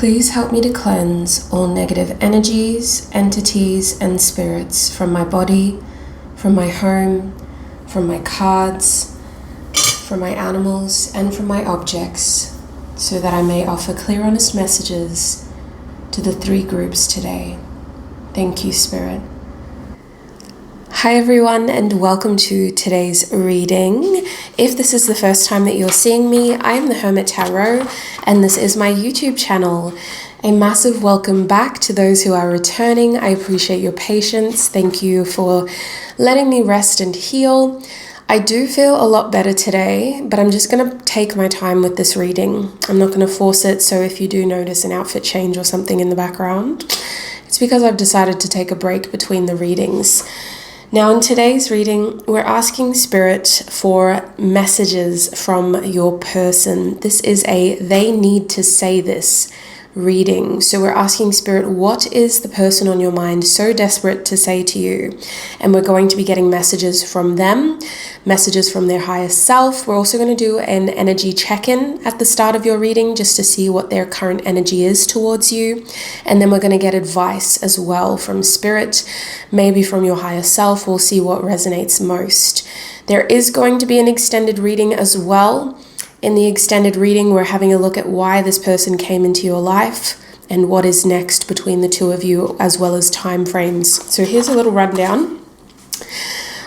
Please help me to cleanse all negative energies, entities, and spirits from my body, from my home, from my cards, from my animals, and from my objects, so that I may offer clear, honest messages to the three groups today. Thank you, Spirit. Hi everyone, and welcome to today's reading. If this is the first time that you're seeing me, I am the Hermit Tarot, and this is my YouTube channel. A massive welcome back to those who are returning. I appreciate your patience. Thank you for letting me rest and heal. I do feel a lot better today, but I'm just going to take my time with this reading. I'm not going to force it, so if you do notice an outfit change or something in the background, it's because I've decided to take a break between the readings. Now, in today's reading, we're asking Spirit for messages from your person. This is a they need to say this reading. So we're asking Spirit, what is the person on your mind so desperate to say to you? And we're going to be getting messages from them, messages from their higher self. We're also going to do an energy check-in at the start of your reading just to see what their current energy is towards you. And then we're going to get advice as well from Spirit, maybe from your higher self. We'll see what resonates most. There is going to be an extended reading as well. In the extended reading, we're having a look at why this person came into your life and what is next between the two of you, as well as time frames. So here's a little rundown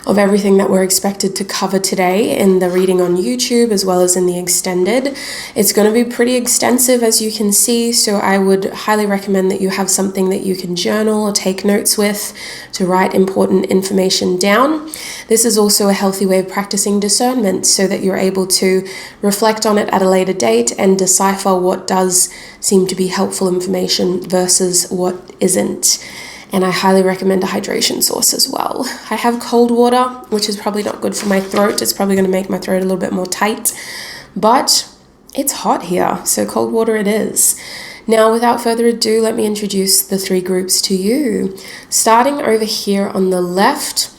of everything that we're expected to cover today in the reading on YouTube, as well as in the extended. It's going to be pretty extensive, as you can see, so I would highly recommend that you have something that you can journal or take notes with to write important information down. This is also a healthy way of practicing discernment so that you're able to reflect on it at a later date and decipher what does seem to be helpful information versus what isn't. And I highly recommend a hydration source as well. I have cold water, which is probably not good for my throat. It's probably going to make my throat a little bit more tight, but it's hot here, so cold water it is. Now, without further ado, let me introduce the three groups to you. Starting over here on the left,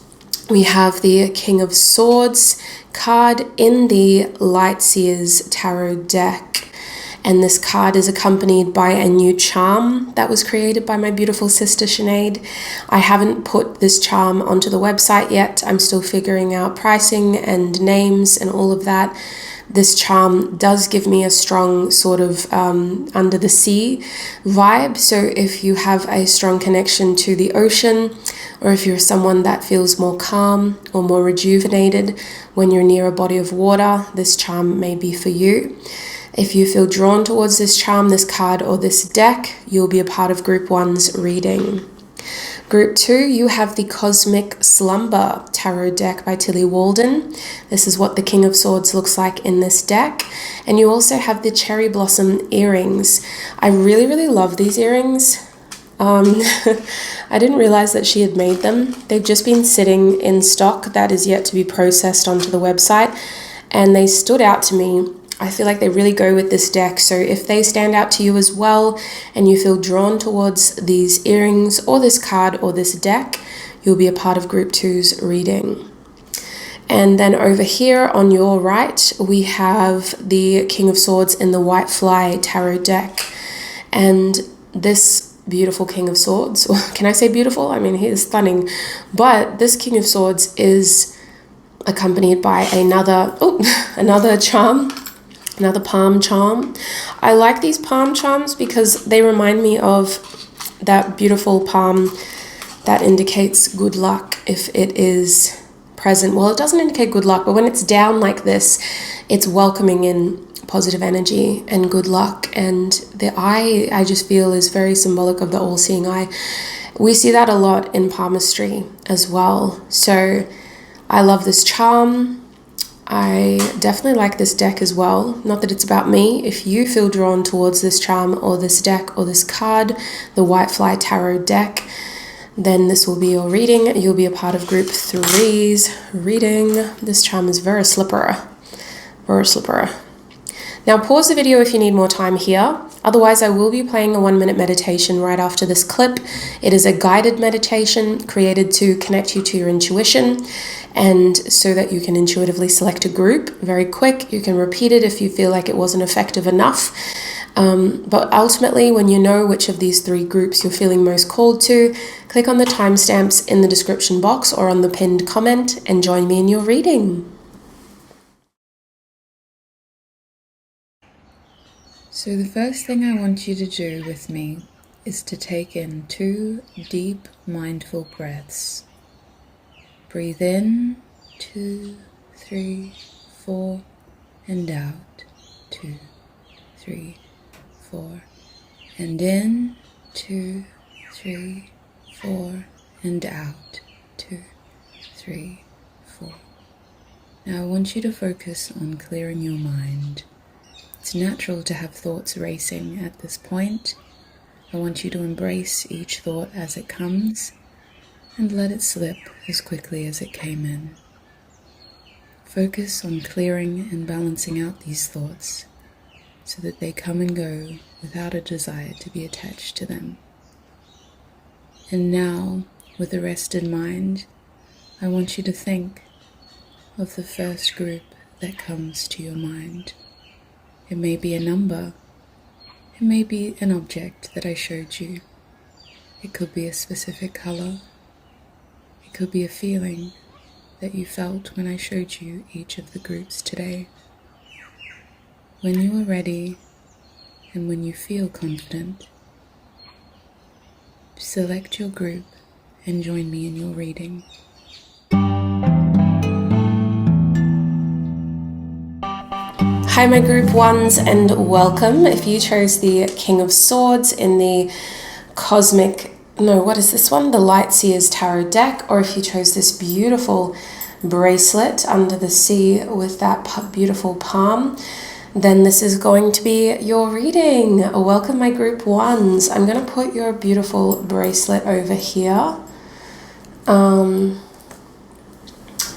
we have the King of Swords card in the Lightseers Tarot deck. And this card is accompanied by a new charm that was created by my beautiful sister Sinead. I haven't put this charm onto the website yet. I'm still figuring out pricing and names and all of that. This charm does give me a strong sort of under the sea vibe. So if you have a strong connection to the ocean, or if you're someone that feels more calm or more rejuvenated when you're near a body of water, this charm may be for you. If you feel drawn towards this charm, this card, or this deck, you'll be a part of Group 1's reading. Group 2, you have the Cosmic Slumber Tarot deck by Tilly Walden. This is what the King of Swords looks like in this deck. And you also have the Cherry Blossom earrings. I really, really love these earrings. I didn't realize that she had made them. They've just been sitting in stock that is yet to be processed onto the website, and they stood out to me. I feel like they really go with this deck, so if they stand out to you as well and you feel drawn towards these earrings or this card or this deck, you'll be a part of Group 2's reading. And then over here on your right, we have the King of Swords in the White Fly Tarot deck. And this beautiful King of Swords, can I say beautiful? I mean, he is stunning, but this King of Swords is accompanied by another charm. Another palm charm. I like these palm charms because they remind me of that beautiful palm that indicates good luck if it is present. Well, it doesn't indicate good luck, but when it's down like this, it's welcoming in positive energy and good luck. And the eye, I just feel, is very symbolic of the all-seeing eye. We see that a lot in palmistry as well. So I love this charm. I definitely like this deck as well. Not that it's about me. If you feel drawn towards this charm or this deck or this card, the White Fly Tarot deck, then this will be your reading. You'll be a part of Group 3's reading. This charm is very slippery. Very slippery. Now pause the video if you need more time here. Otherwise, I will be playing a 1-minute meditation right after this clip. It is a guided meditation created to connect you to your intuition and so that you can intuitively select a group very quick. You can repeat it if you feel like it wasn't effective enough. But ultimately, when you know which of these 3 groups you're feeling most called to, click on the timestamps in the description box or on the pinned comment and join me in your reading. So the first thing I want you to do with me is to take in 2 deep, mindful breaths. Breathe in, 2, 3, 4, and out, 2, 3, 4, and in, 2, 3, 4, and out, 2, 3, 4. Now I want you to focus on clearing your mind. It's natural to have thoughts racing at this point. I want you to embrace each thought as it comes and let it slip as quickly as it came in. Focus on clearing and balancing out these thoughts so that they come and go without a desire to be attached to them. And now, with a rested mind, I want you to think of the first group that comes to your mind. It may be a number, it may be an object that I showed you. It could be a specific color, it could be a feeling that you felt when I showed you each of the groups today. When you are ready and when you feel confident, select your group and join me in your reading. Hi my group ones and welcome. If you chose the King of Swords in the the Lightseers Tarot deck, or if you chose this beautiful bracelet under the sea with that beautiful palm, then this is going to be your reading. Welcome my group ones. I'm going to put your beautiful bracelet over here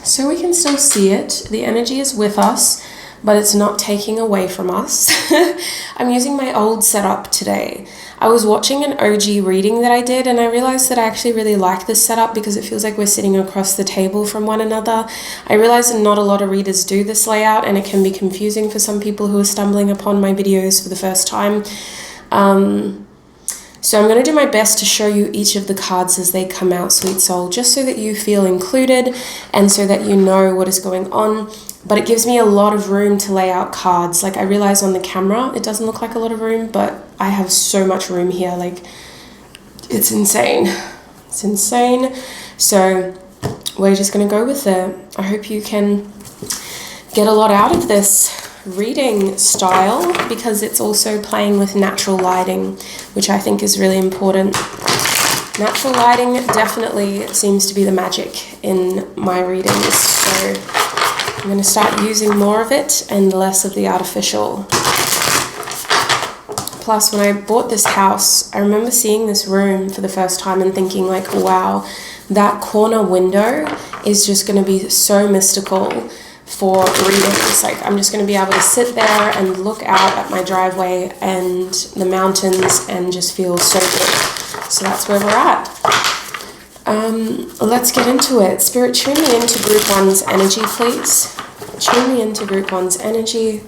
so we can still see it. The energy is with us, but it's not taking away from us. I'm using my old setup today. I was watching an OG reading that I did and I realized that I actually really like this setup because it feels like we're sitting across the table from one another. I realize that not a lot of readers do this layout and it can be confusing for some people who are stumbling upon my videos for the first time. So I'm going to do my best to show you each of the cards as they come out, sweet soul, just so that you feel included and so that you know what is going on. But it gives me a lot of room to lay out cards. Like I realize on the camera, it doesn't look like a lot of room, but I have so much room here. Like it's insane. It's insane. So we're just going to go with it. I hope you can get a lot out of this reading style because it's also playing with natural lighting, which I think is really important. Natural lighting definitely seems to be the magic in my readings. So I'm going to start using more of it and less of the artificial. Plus, when I bought this house, I remember seeing this room for the first time and thinking like, wow, that corner window is just going to be so mystical for readings. Like I'm just going to be able to sit there and look out at my driveway and the mountains and just feel so good. So that's where we're at. Let's get into it. Spirit, tune me into group one's energy, please. Tune me into group one's energy.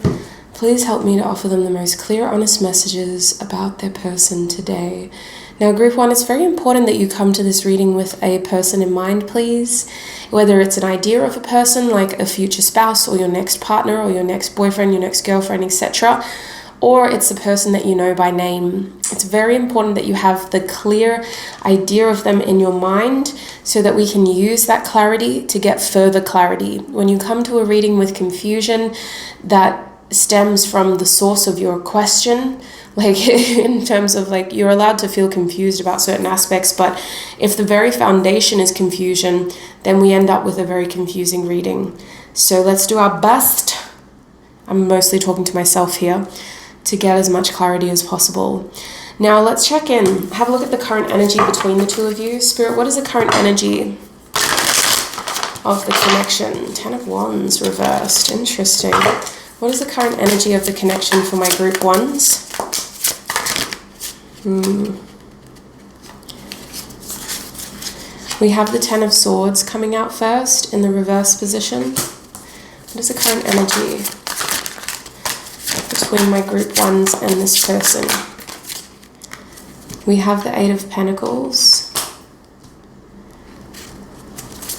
Please help me to offer them the most clear, honest messages about their person today. Now, group one, it's very important that you come to this reading with a person in mind, please. Whether it's an idea of a person, like a future spouse or your next partner or your next boyfriend, your next girlfriend, etc., or it's a person that you know by name. It's very important that you have the clear idea of them in your mind so that we can use that clarity to get further clarity. When you come to a reading with confusion that stems from the source of your question, like in terms of like you're allowed to feel confused about certain aspects, but if the very foundation is confusion, then we end up with a very confusing reading. So let's do our best. I'm mostly talking to myself here to get as much clarity as possible. Now let's check in. Have a look at the current energy between the two of you. Spirit, what is the current energy of the connection? 10 of Wands reversed. Interesting. What is the current energy of the connection for my group ones? We have the 10 of Swords coming out first in the reverse position. What is the current energy between my group ones and this person. We have the Eight of Pentacles.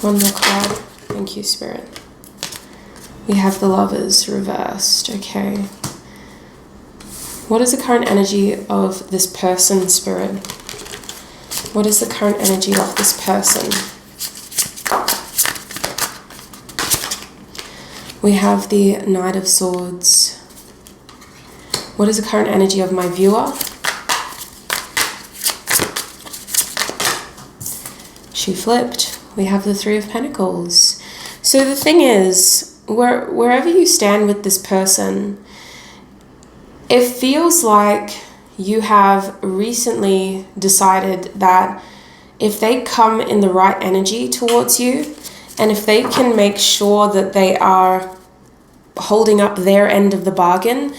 One more card. Thank you, Spirit. We have the Lovers reversed. Okay. What is the current energy of this person, Spirit? What is the current energy of this person? We have the Knight of Swords. What is the current energy of my viewer? She flipped. We have the Three of Pentacles. So the thing is, wherever you stand with this person, it feels like you have recently decided that if they come in the right energy towards you, and if they can make sure that they are holding up their end of the bargain,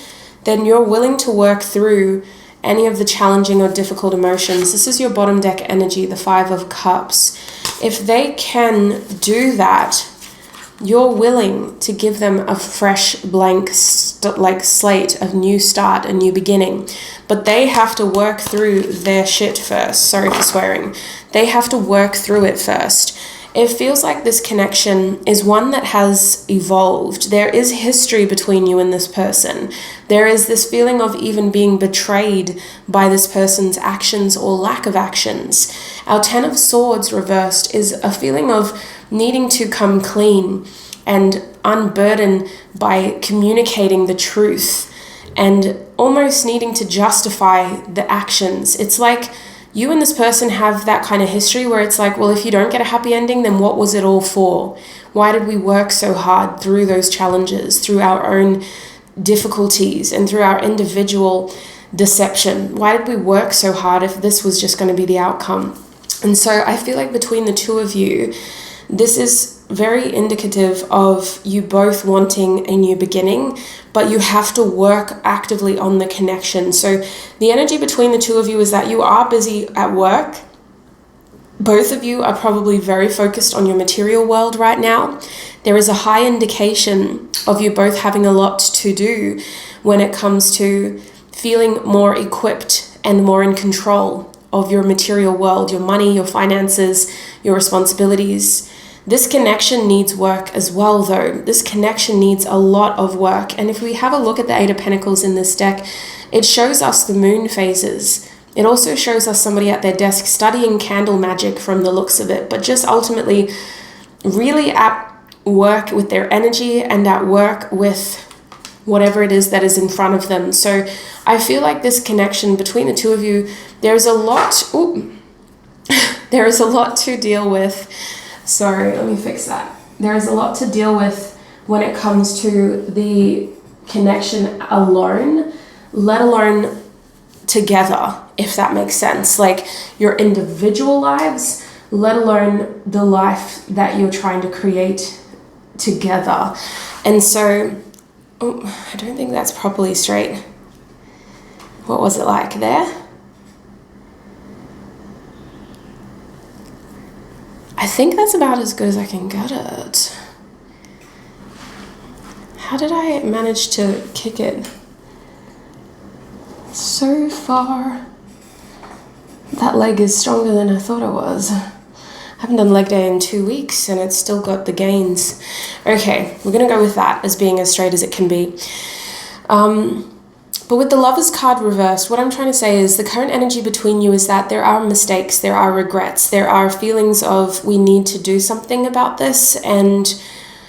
then you're willing to work through any of the challenging or difficult emotions. This is your bottom deck energy, the Five of Cups. If they can do that, you're willing to give them a fresh blank slate, a new start, a new beginning. But they have to work through their shit first. Sorry for swearing. They have to work through it first. It feels like this connection is one that has evolved. There is history between you and this person. There is this feeling of even being betrayed by this person's actions or lack of actions. Our Ten of Swords reversed is a feeling of needing to come clean and unburden by communicating the truth and almost needing to justify the actions. It's like you and this person have that kind of history where it's like, well, if you don't get a happy ending, then what was it all for? Why did we work so hard through those challenges, through our own difficulties and through our individual deception? Why did we work so hard if this was just going to be the outcome? And so I feel like between the two of you, this is very indicative of you both wanting a new beginning, but you have to work actively on the connection. So the energy between the two of you is that you are busy at work. Both of you are probably very focused on your material world right now. There is a high indication of you both having a lot to do when it comes to feeling more equipped and more in control of your material world, your money, your finances, your responsibilities. This connection needs work as well, though. This connection needs a lot of work. And if we have a look at the Eight of Pentacles in this deck, it shows us the moon phases. It also shows us somebody at their desk studying candle magic from the looks of it, but just ultimately really at work with their energy and at work with whatever it is that is in front of them. So I feel like this connection between the two of you, there's a lot, there is a lot to deal with. Sorry, let me fix that. There is a lot to deal with when it comes to the connection alone, let alone together, if that makes sense. Like your individual lives, let alone the life that you're trying to create together. And so, I don't think that's properly straight. What was it like there? I think that's about as good as I can get it. How did I manage to kick it so far? That leg is stronger than I thought it was. I haven't done leg day in 2 weeks and it's still got the gains. Okay, we're going to go with that as being as straight as it can be. But with the Lovers card reversed, what I'm trying to say is the current energy between you is that there are mistakes, there are regrets, there are feelings of we need to do something about this. And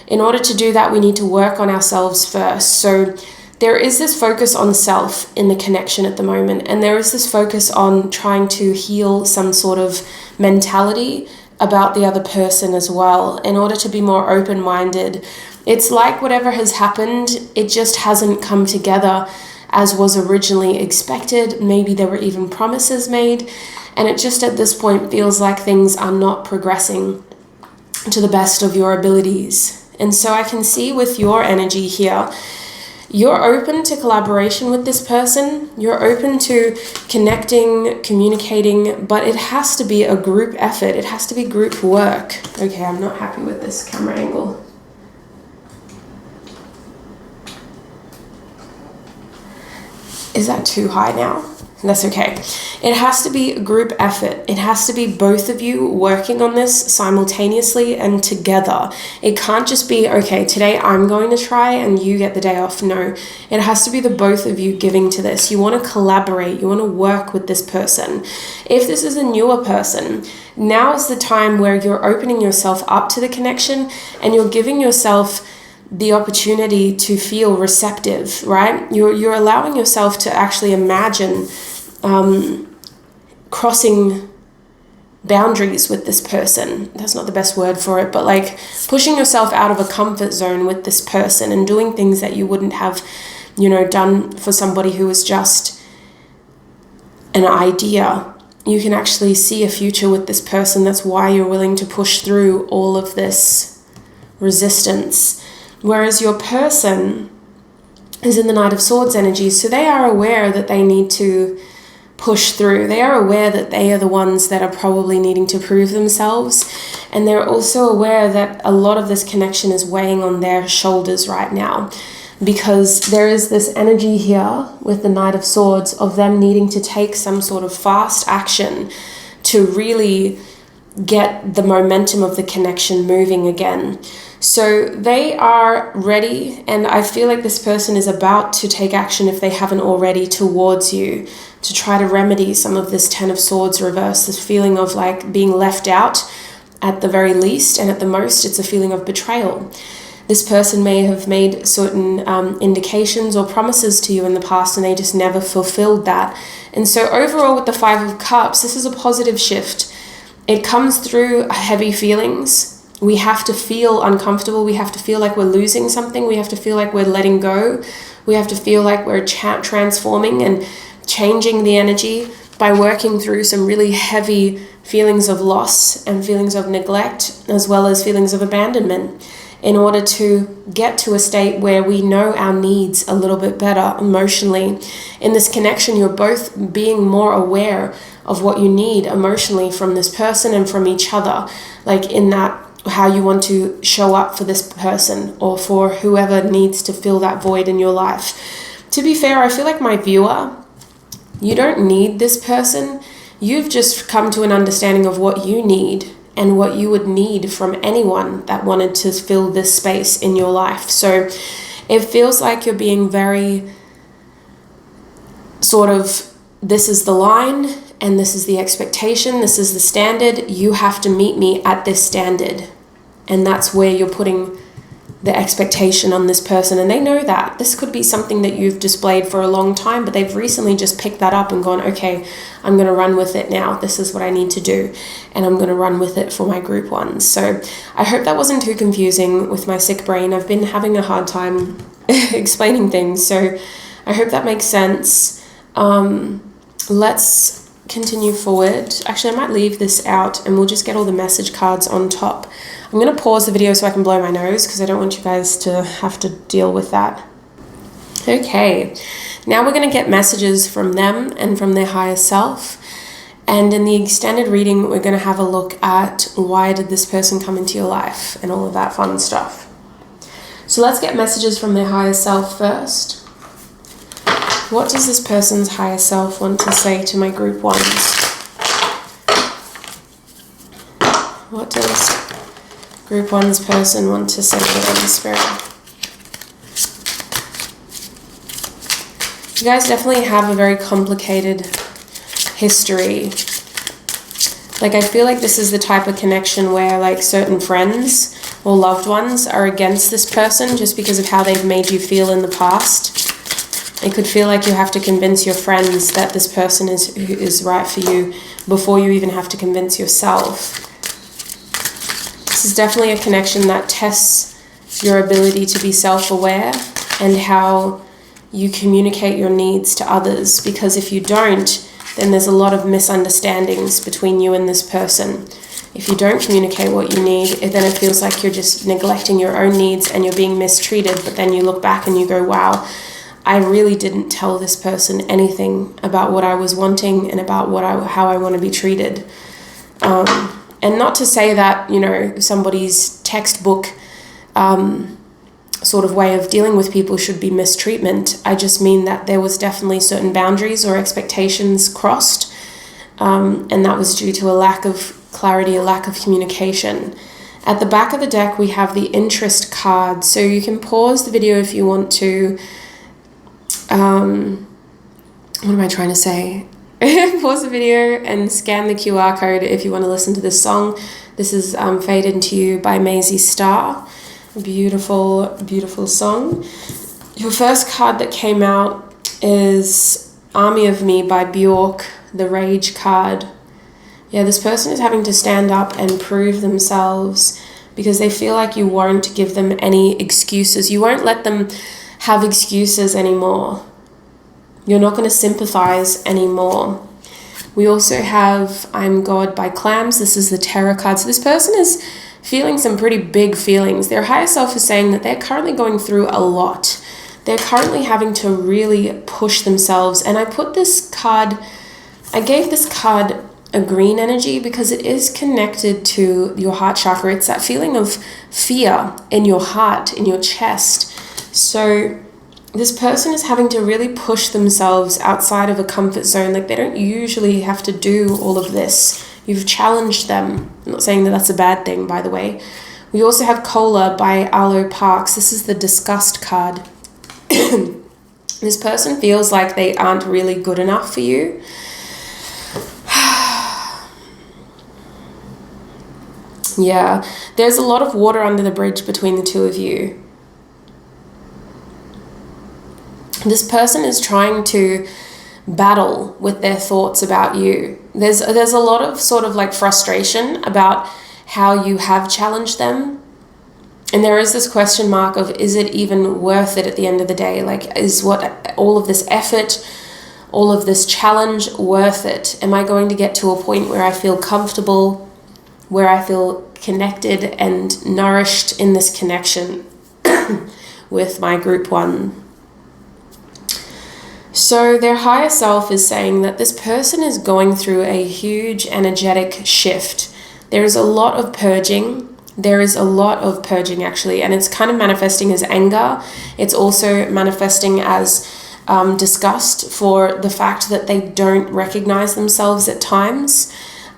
in order to do that, we need to work on ourselves first. So there is this focus on self in the connection at the moment. And there is this focus on trying to heal some sort of mentality about the other person as well in order to be more open-minded. It's like whatever has happened, it just hasn't come together as was originally expected. Maybe there were even promises made, and it just at this point feels like things are not progressing to the best of your abilities. And so I can see with your energy here, you're open to collaboration with this person, you're open to connecting, communicating, but it has to be a group effort, it has to be group work. Okay, I'm not happy with this camera angle. Is that too high now? That's okay. It has to be a group effort. It has to be both of you working on this simultaneously and together. It can't just be, okay, today I'm going to try and you get the day off. No, it has to be the both of you giving to this. You want to collaborate. You want to work with this person. If this is a newer person, now is the time where you're opening yourself up to the connection and you're giving yourself the opportunity to feel receptive, right? You're allowing yourself to actually imagine crossing boundaries with this person. That's not the best word for it, but like pushing yourself out of a comfort zone with this person and doing things that you wouldn't have, done for somebody who was just an idea. You can actually see a future with this person. That's why you're willing to push through all of this resistance. Whereas your person is in the Knight of Swords energy, so they are aware that they need to push through. They are aware that they are the ones that are probably needing to prove themselves, and they're also aware that a lot of this connection is weighing on their shoulders right now, because there is this energy here with the Knight of Swords of them needing to take some sort of fast action to really get the momentum of the connection moving again. So they are ready, and I feel like this person is about to take action, if they haven't already, towards you to try to remedy some of this Ten of Swords reverse, this feeling of like being left out at the very least, and at the most it's a feeling of betrayal. This person may have made certain indications or promises to you in the past and they just never fulfilled that. And so overall with the Five of Cups, this is a positive shift. It comes through heavy feelings. We have to feel uncomfortable. We have to feel like we're losing something. We have to feel like we're letting go. We have to feel like we're transforming and changing the energy by working through some really heavy feelings of loss and feelings of neglect, as well as feelings of abandonment, in order to get to a state where we know our needs a little bit better emotionally. In this connection, you're both being more aware of what you need emotionally from this person and from each other, like in that how you want to show up for this person or for whoever needs to fill that void in your life. To be fair, I feel like my viewer, you don't need this person. You've just come to an understanding of what you need and what you would need from anyone that wanted to fill this space in your life. So it feels like you're being very sort of, this is the line and this is the expectation, this is the standard, you have to meet me at this standard. And that's where you're putting the expectation on this person, and they know that. This could be something that you've displayed for a long time, but they've recently just picked that up and gone, okay, I'm going to run with it now. This is what I need to do, and I'm going to run with it for my group ones. So I hope that wasn't too confusing with my sick brain. I've been having a hard time explaining things, so I hope that makes sense. Let's continue forward. Actually, I might leave this out and we'll just get all the message cards on top. I'm going to pause the video so I can blow my nose because I don't want you guys to have to deal with that. Okay, now we're going to get messages from them and from their higher self. And in the extended reading, we're going to have a look at why did this person come into your life and all of that fun stuff. So let's get messages from their higher self first. What does this person's higher self want to say to my group ones? What does group one's person want to say to them, Spirit? You guys definitely have a very complicated history. Like, I feel like this is the type of connection where like certain friends or loved ones are against this person just because of how they've made you feel in the past. It could feel like you have to convince your friends that this person is right for you before you even have to convince yourself. This is definitely a connection that tests your ability to be self-aware and how you communicate your needs to others, because if you don't, then there's a lot of misunderstandings between you and this person. If you don't communicate what you need, then it feels like you're just neglecting your own needs and you're being mistreated, but then you look back and you go, wow, I really didn't tell this person anything about what I was wanting and about how I want to be treated. And not to say that, you know, somebody's textbook sort of way of dealing with people should be mistreatment. I just mean that there was definitely certain boundaries or expectations crossed, and that was due to a lack of clarity, a lack of communication. At the back of the deck, we have the interest card, so you can pause the video if you want to. What am I trying to say? Pause the video and scan the QR code if you want to listen to this song. This is Fade Into You by Maisie Starr. Beautiful, beautiful song. Your first card that came out is Army of Me by Bjork, the Rage card. Yeah, this person is having to stand up and prove themselves because they feel like you won't give them any excuses. You won't let them have excuses anymore. You're not going to sympathize anymore. We also have I'm God by Clams. This is the Terror card. So this person is feeling some pretty big feelings. Their higher self is saying that they're currently going through a lot. They're currently having to really push themselves. And I gave this card a green energy because it is connected to your heart chakra. It's that feeling of fear in your heart, in your chest. So this person is having to really push themselves outside of a comfort zone. Like, they don't usually have to do all of this. You've challenged them. I'm not saying that that's a bad thing, by the way. We also have Cola by Arlo Parks. This is the Disgust card. This person feels like they aren't really good enough for you. Yeah, there's a lot of water under the bridge between the two of you. This person is trying to battle with their thoughts about you. There's a lot of sort of like frustration about how you have challenged them. And there is this question mark of, is it even worth it at the end of the day? Like, is what all of this effort, all of this challenge worth it? Am I going to get to a point where I feel comfortable, where I feel connected and nourished in this connection with my group one? So their higher self is saying that this person is going through a huge energetic shift. There is a lot of purging. There is a lot of purging, actually, and it's kind of manifesting as anger. It's also manifesting as disgust for the fact that they don't recognize themselves at times.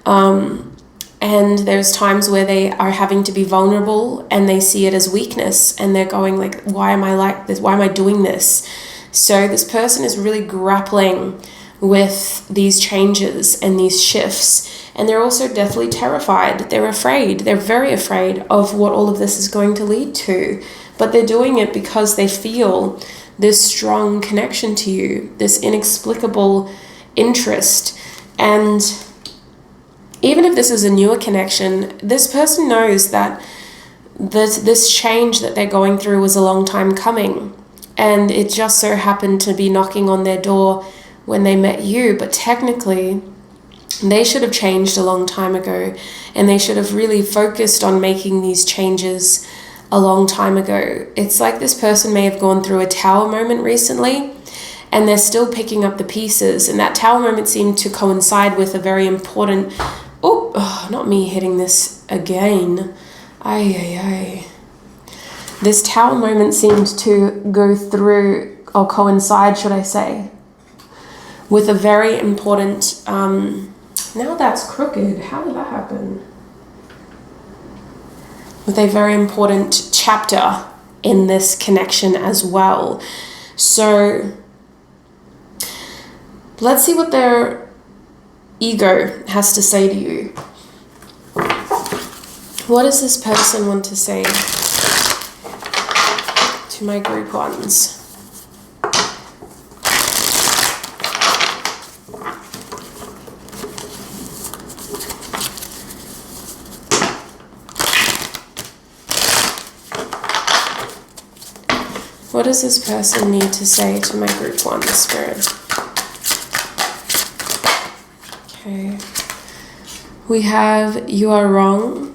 And there's times where they are having to be vulnerable and they see it as weakness and they're going like, why am I like this? Why am I doing this? So this person is really grappling with these changes and these shifts. And they're also deathly terrified. They're afraid. They're very afraid of what all of this is going to lead to. But they're doing it because they feel this strong connection to you, this inexplicable interest. And even if this is a newer connection, this person knows that this change that they're going through was a long time coming. And it just so happened to be knocking on their door when they met you. But technically, they should have changed a long time ago. And they should have really focused on making these changes a long time ago. It's like this person may have gone through a tower moment recently, and they're still picking up the pieces. And that tower moment seemed to coincide with a very important... Oh, not me hitting this again. This tower moment seemed to go through, or coincide, should I say, with a very important... now that's crooked. How did that happen? With a very important chapter in this connection as well. So let's see what their ego has to say to you. What does this person want to say to my group ones? What does this person need to say to my group one, Spirit? Okay. We have you are wrong.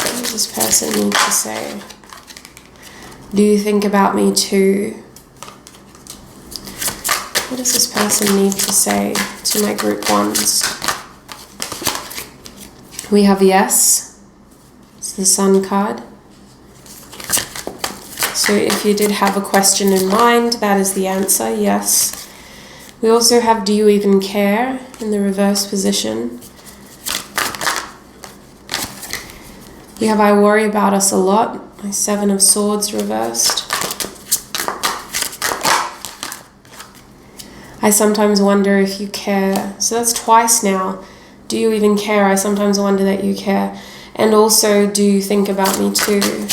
What does this person need to say? Do you think about me too? What does this person need to say to my group ones? We have yes. It's the Sun card. So if you did have a question in mind, that is the answer, yes. We also have, do you even care, in the reverse position. We have, I worry about us a lot, my Seven of Swords reversed. I sometimes wonder if you care. So that's twice now. Do you even care? I sometimes wonder that you care. And also, do you think about me too?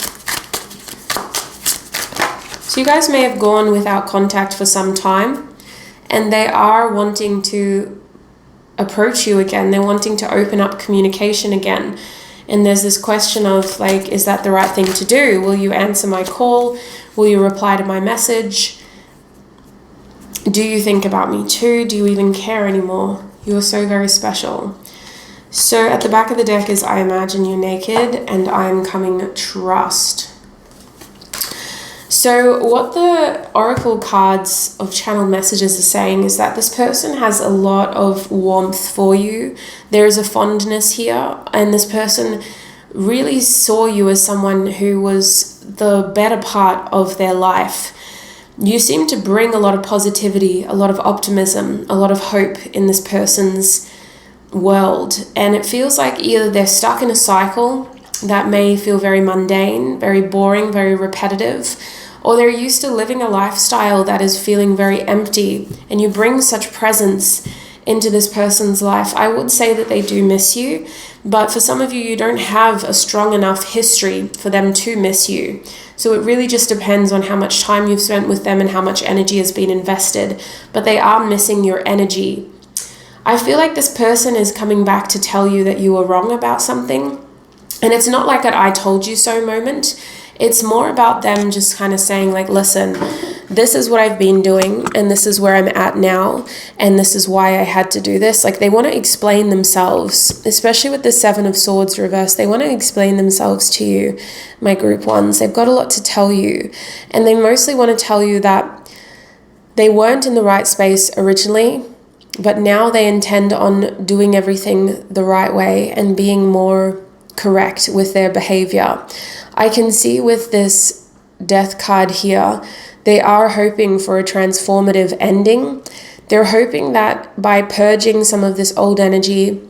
So you guys may have gone without contact for some time, and they are wanting to approach you again. They're wanting to open up communication again. And there's this question of, like, is that the right thing to do? Will you answer my call? Will you reply to my message? Do you think about me too? Do you even care anymore? You are so very special. So at the back of the deck is, I imagine you're naked and I am coming trust. So what the Oracle cards of channeled messages are saying is that this person has a lot of warmth for you. There is a fondness here, and this person really saw you as someone who was the better part of their life. You seem to bring a lot of positivity, a lot of optimism, a lot of hope in this person's world. And it feels like either they're stuck in a cycle that may feel very mundane, very boring, very repetitive, or they're used to living a lifestyle that is feeling very empty, and you bring such presence into this person's life. I would say that they do miss you, but for some of you, you don't have a strong enough history for them to miss you. So it really just depends on how much time you've spent with them and how much energy has been invested, but they are missing your energy. I feel like this person is coming back to tell you that you were wrong about something, and it's not like an I told you so moment. It's more about them just kind of saying, like, listen, this is what I've been doing, and this is where I'm at now, and this is why I had to do this. Like, they want to explain themselves, especially with the Seven of Swords reversed. They want to explain themselves to you, my group ones. They've got a lot to tell you, and they mostly want to tell you that they weren't in the right space originally, but now they intend on doing everything the right way and being more correct with their behavior. I can see with this death card here, they are hoping for a transformative ending. They're hoping that by purging some of this old energy,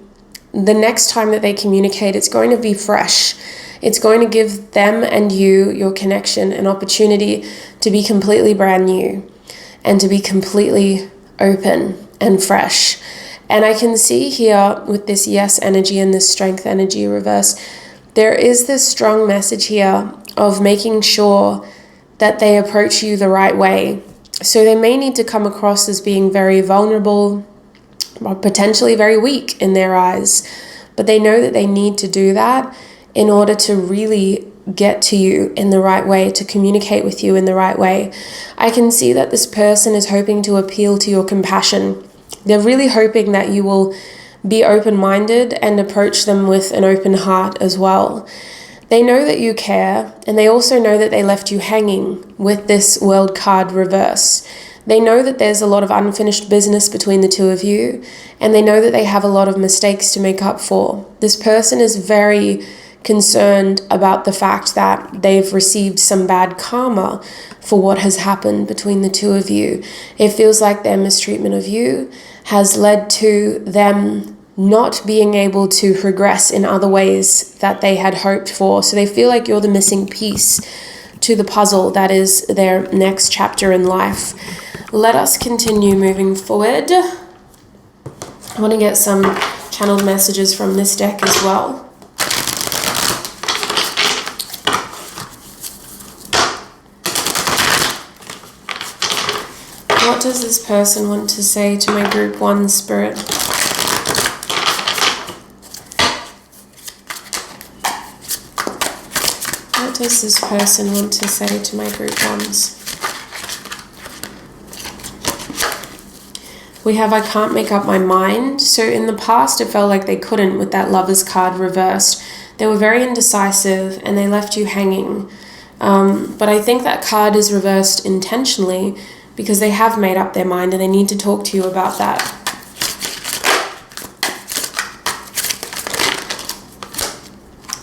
the next time that they communicate, it's going to be fresh. It's going to give them and you, your connection, an opportunity to be completely brand new and to be completely open and fresh. And I can see here with this yes energy and this strength energy reverse, there is this strong message here of making sure that they approach you the right way. So they may need to come across as being very vulnerable or potentially very weak in their eyes, but they know that they need to do that in order to really get to you in the right way, to communicate with you in the right way. I can see that this person is hoping to appeal to your compassion. They're really hoping that you will be open-minded and approach them with an open heart as well. They know that you care, and they also know that they left you hanging with this World card reverse. They know that there's a lot of unfinished business between the two of you, and they know that they have a lot of mistakes to make up for. This person is very concerned about the fact that they've received some bad karma for what has happened between the two of you. It feels like their mistreatment of you has led to them not being able to progress in other ways that they had hoped for. So they feel like you're the missing piece to the puzzle that is their next chapter in life. Let us continue moving forward. I want to get some channeled messages from this deck as well. What does this person want to say to my group 1 spirit? What does this person want to say to my group 1s? We have, I can't make up my mind. So in the past, it felt like they couldn't with that Lovers card reversed. They were very indecisive and they left you hanging. But I think that card is reversed intentionally because they have made up their mind and they need to talk to you about that.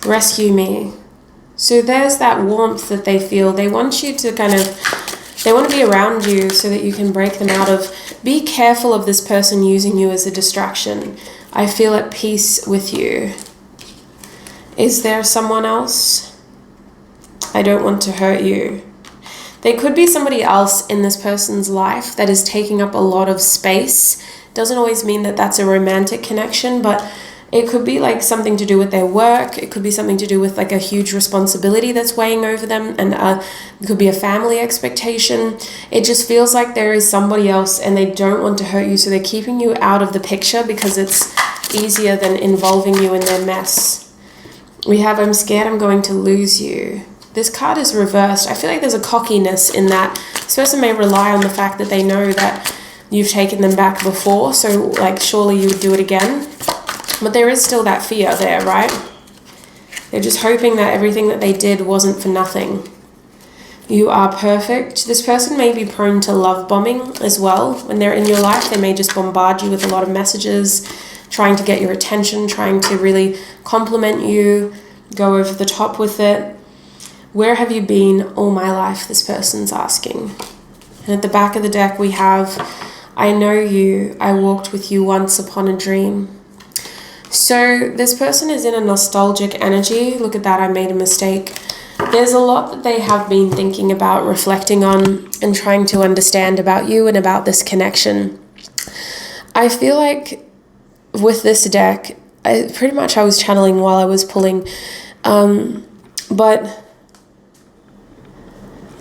Rescue me. So there's that warmth that they feel. They want you to they want to be around you so that you can break them out of. Be careful of this person using you as a distraction. I feel at peace with you. Is there someone else? I don't want to hurt you. There could be somebody else in this person's life that is taking up a lot of space. Doesn't always mean that that's a romantic connection, but it could be like something to do with their work. It could be something to do with like a huge responsibility that's weighing over them, and it could be a family expectation. It just feels like there is somebody else and they don't want to hurt you, so they're keeping you out of the picture because it's easier than involving you in their mess. We have, I'm scared I'm going to lose you. This card is reversed. I feel like there's a cockiness in that. This person may rely on the fact that they know that you've taken them back before, so like surely you would do it again. But there is still that fear there, right? They're just hoping that everything that they did wasn't for nothing. You are perfect. This person may be prone to love bombing as well. When they're in your life, they may just bombard you with a lot of messages, trying to get your attention, trying to really compliment you, go over the top with it. Where have you been all my life? This person's asking. And at the back of the deck we have, I know you, I walked with you once upon a dream. So this person is in a nostalgic energy. Look at that, I made a mistake. There's a lot that they have been thinking about, reflecting on, and trying to understand about you and about this connection. I feel like with this deck, I was channeling while I was pulling, but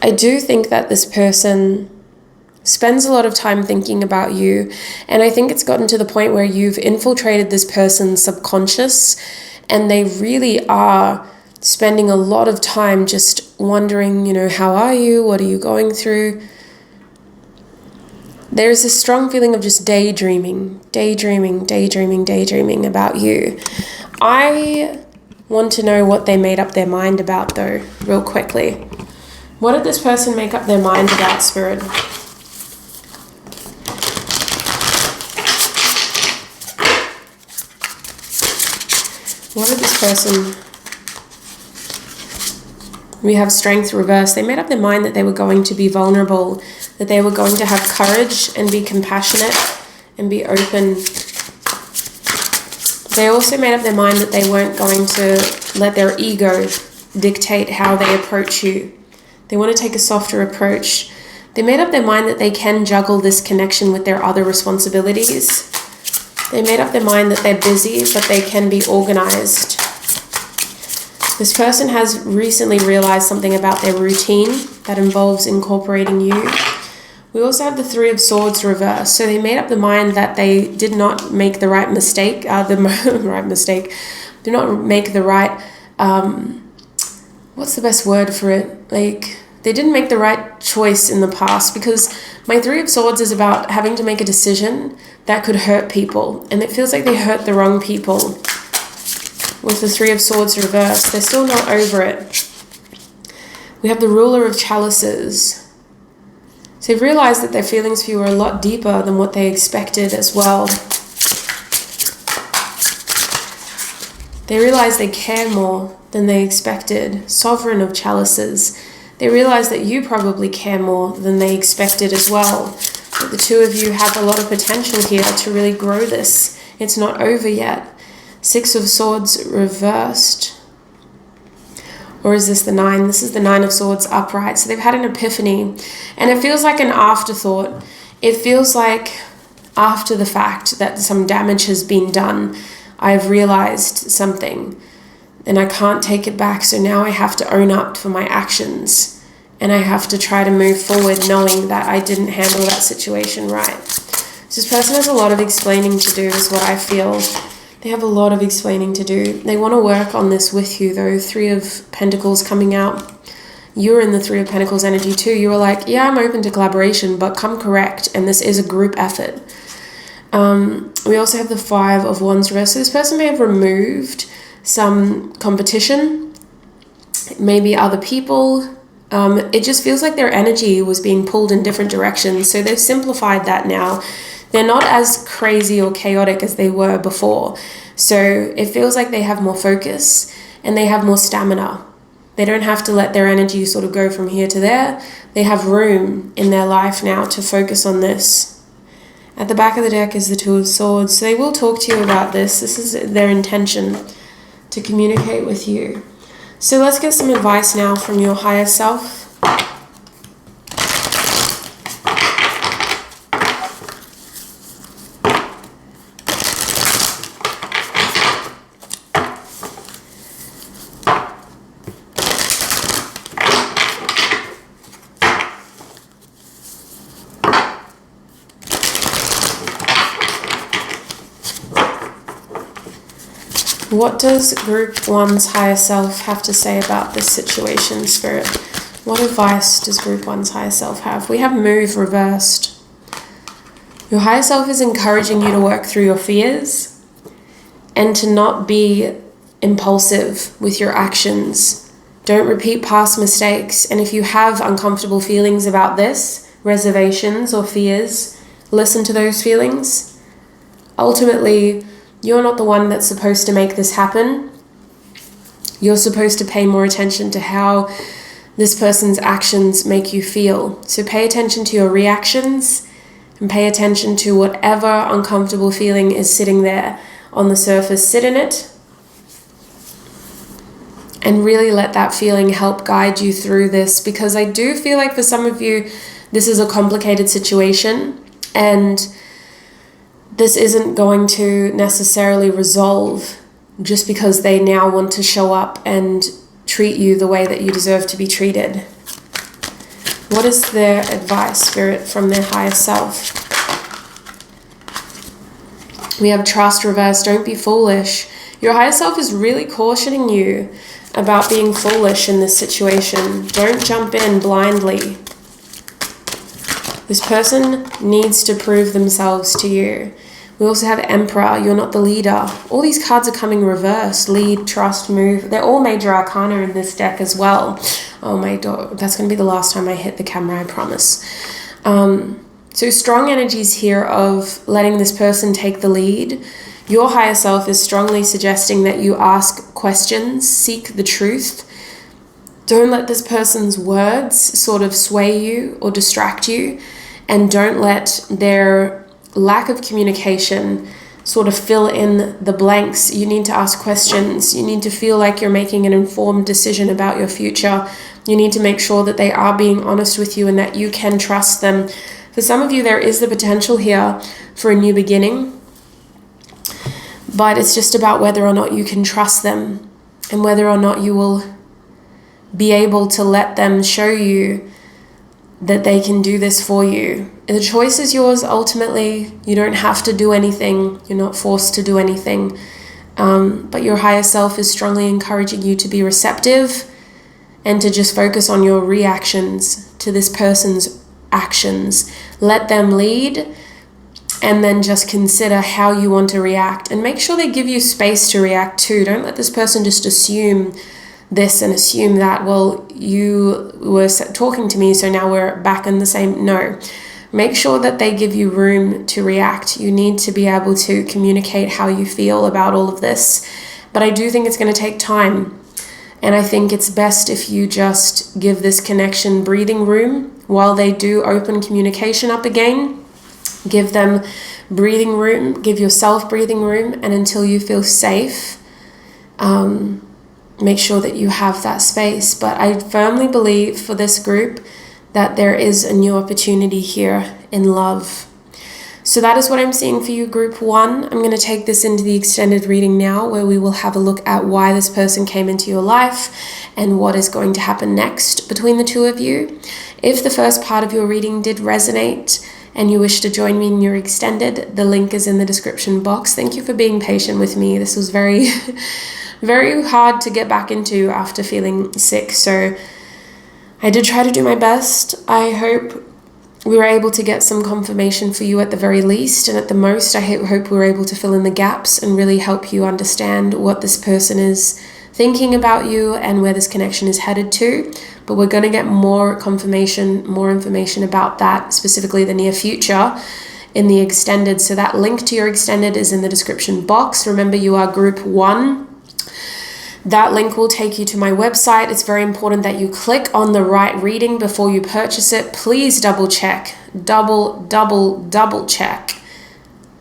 I do think that this person spends a lot of time thinking about you, and I think it's gotten to the point where you've infiltrated this person's subconscious and they really are spending a lot of time just wondering, how are you? What are you going through? There's a strong feeling of just daydreaming about you. I want to know what they made up their mind about though, real quickly. What did this person make up their mind about, Spirit? What did this person... We have strength reversed. They made up their mind that they were going to be vulnerable, that they were going to have courage and be compassionate and be open. They also made up their mind that they weren't going to let their ego dictate how they approach you. They want to take a softer approach. They made up their mind that they can juggle this connection with their other responsibilities. They made up their mind that they're busy, but they can be organized. This person has recently realized something about their routine that involves incorporating you. We also have the Three of Swords reversed. So they made up the mind that they did not make the right mistake, do not make the right, what's the best word for it? Like, they didn't make the right choice in the past, because my Three of Swords is about having to make a decision that could hurt people. And it feels like they hurt the wrong people. With the Three of Swords reversed, they're still not over it. We have the Ruler of Chalices. So they've realized that their feelings for you are a lot deeper than what they expected as well. They realize they care more than they expected. Sovereign of Chalices. They realize that you probably care more than they expected as well. That the two of you have a lot of potential here to really grow this. It's not over yet. Six of Swords reversed. Or is this the Nine? This is the Nine of Swords upright. So they've had an epiphany. And it feels like an afterthought. It feels like after the fact that some damage has been done, I've realized something. And I can't take it back. So now I have to own up for my actions. And I have to try to move forward knowing that I didn't handle that situation right. So this person has a lot of explaining to do is what I feel. They have a lot of explaining to do. They want to work on this with you though. Three of Pentacles coming out. You're in the Three of Pentacles energy too. You were like, yeah, I'm open to collaboration, but come correct. And this is a group effort. We also have the Five of Wands reversed. So this person may have removed some competition. Maybe other people. It just feels like their energy was being pulled in different directions. So they've simplified that now. They're not as crazy or chaotic as they were before. So it feels like they have more focus and they have more stamina. They don't have to let their energy sort of go from here to there. They have room in their life now to focus on this. At the back of the deck is the Two of Swords. So they will talk to you about this. This is their intention, to communicate with you. So let's get some advice now from your higher self. What does Group 1's higher self have to say about this situation, Spirit? What advice does Group 1's higher self have? We have Move reversed. Your higher self is encouraging you to work through your fears and to not be impulsive with your actions. Don't repeat past mistakes. And if you have uncomfortable feelings about this, reservations or fears, listen to those feelings. Ultimately, you're not the one that's supposed to make this happen. You're supposed to pay more attention to how this person's actions make you feel. So pay attention to your reactions and pay attention to whatever uncomfortable feeling is sitting there on the surface. Sit in it and really let that feeling help guide you through this, because I do feel like for some of you, this is a complicated situation and this isn't going to necessarily resolve just because they now want to show up and treat you the way that you deserve to be treated. What is their advice, Spirit, from their higher self? We have Trust reversed. Don't be foolish. Your higher self is really cautioning you about being foolish in this situation. Don't jump in blindly. This person needs to prove themselves to you. We also have Emperor. You're not the leader. All these cards are coming reversed. Lead, trust, move. They're all major arcana in this deck as well. Oh my God. That's going to be the last time I hit the camera, I promise. So strong energies here of letting this person take the lead. Your higher self is strongly suggesting that you ask questions, seek the truth. Don't let this person's words sort of sway you or distract you. And don't let their lack of communication sort of fill in the blanks. You need to ask questions. You need to feel like you're making an informed decision about your future. You need to make sure that they are being honest with you and that you can trust them. For some of you, there is the potential here for a new beginning, but it's just about whether or not you can trust them and whether or not you will be able to let them show you that they can do this for you. The choice is yours ultimately. You don't have to do anything. You're not forced to do anything. But your higher self is strongly encouraging you to be receptive and to just focus on your reactions to this person's actions. Let them lead and then just consider how you want to react. And make sure they give you space to react too. Don't let this person just assume this and assume that, well, you were talking to me, so now we're back in the same. No. Make sure that they give you room to react. You need to be able to communicate how you feel about all of this. But I do think it's going to take time. And I think it's best if you just give this connection breathing room while they do open communication up again. Give them breathing room. Give yourself breathing room. And until you feel safe, make sure that you have that space. But I firmly believe for this group that there is a new opportunity here in love. So that is what I'm seeing for you, Group 1. I'm going to take this into the extended reading now, where we will have a look at why this person came into your life and what is going to happen next between the two of you. If the first part of your reading did resonate and you wish to join me in your extended, the link is in the description box. Thank you for being patient with me. This was very, very hard to get back into after feeling sick. So I did try to do my best. I hope we were able to get some confirmation for you at the very least, and at the most, I hope we were able to fill in the gaps and really help you understand what this person is thinking about you and where this connection is headed to. But we're going to get more confirmation, more information about that, specifically the near future, in the extended. So that link to your extended is in the description box. Remember, you are Group 1. That link will take you to my website. It's very important that you click on the right reading before you purchase it. Please double check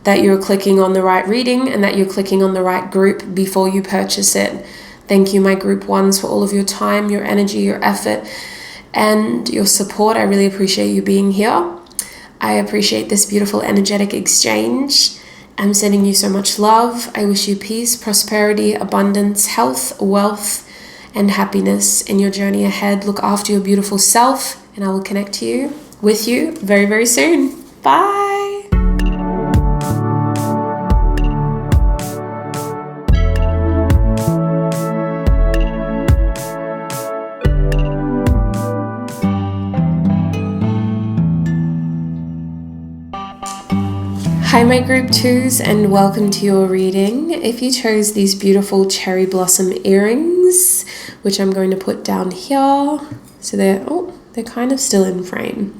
that you're clicking on the right reading and that you're clicking on the right group before you purchase it. Thank you, my group ones, for all of your time, your energy, your effort, and your support. I really appreciate you being here. I appreciate this beautiful energetic exchange. I'm sending you so much love. I wish you peace, prosperity, abundance, health, wealth, and happiness in your journey ahead. Look after your beautiful self, and I will connect with you very, very soon. Bye. Hi my group 2s, and welcome to your reading. If you chose these beautiful cherry blossom earrings, which I'm going to put down here, so they're kind of still in frame.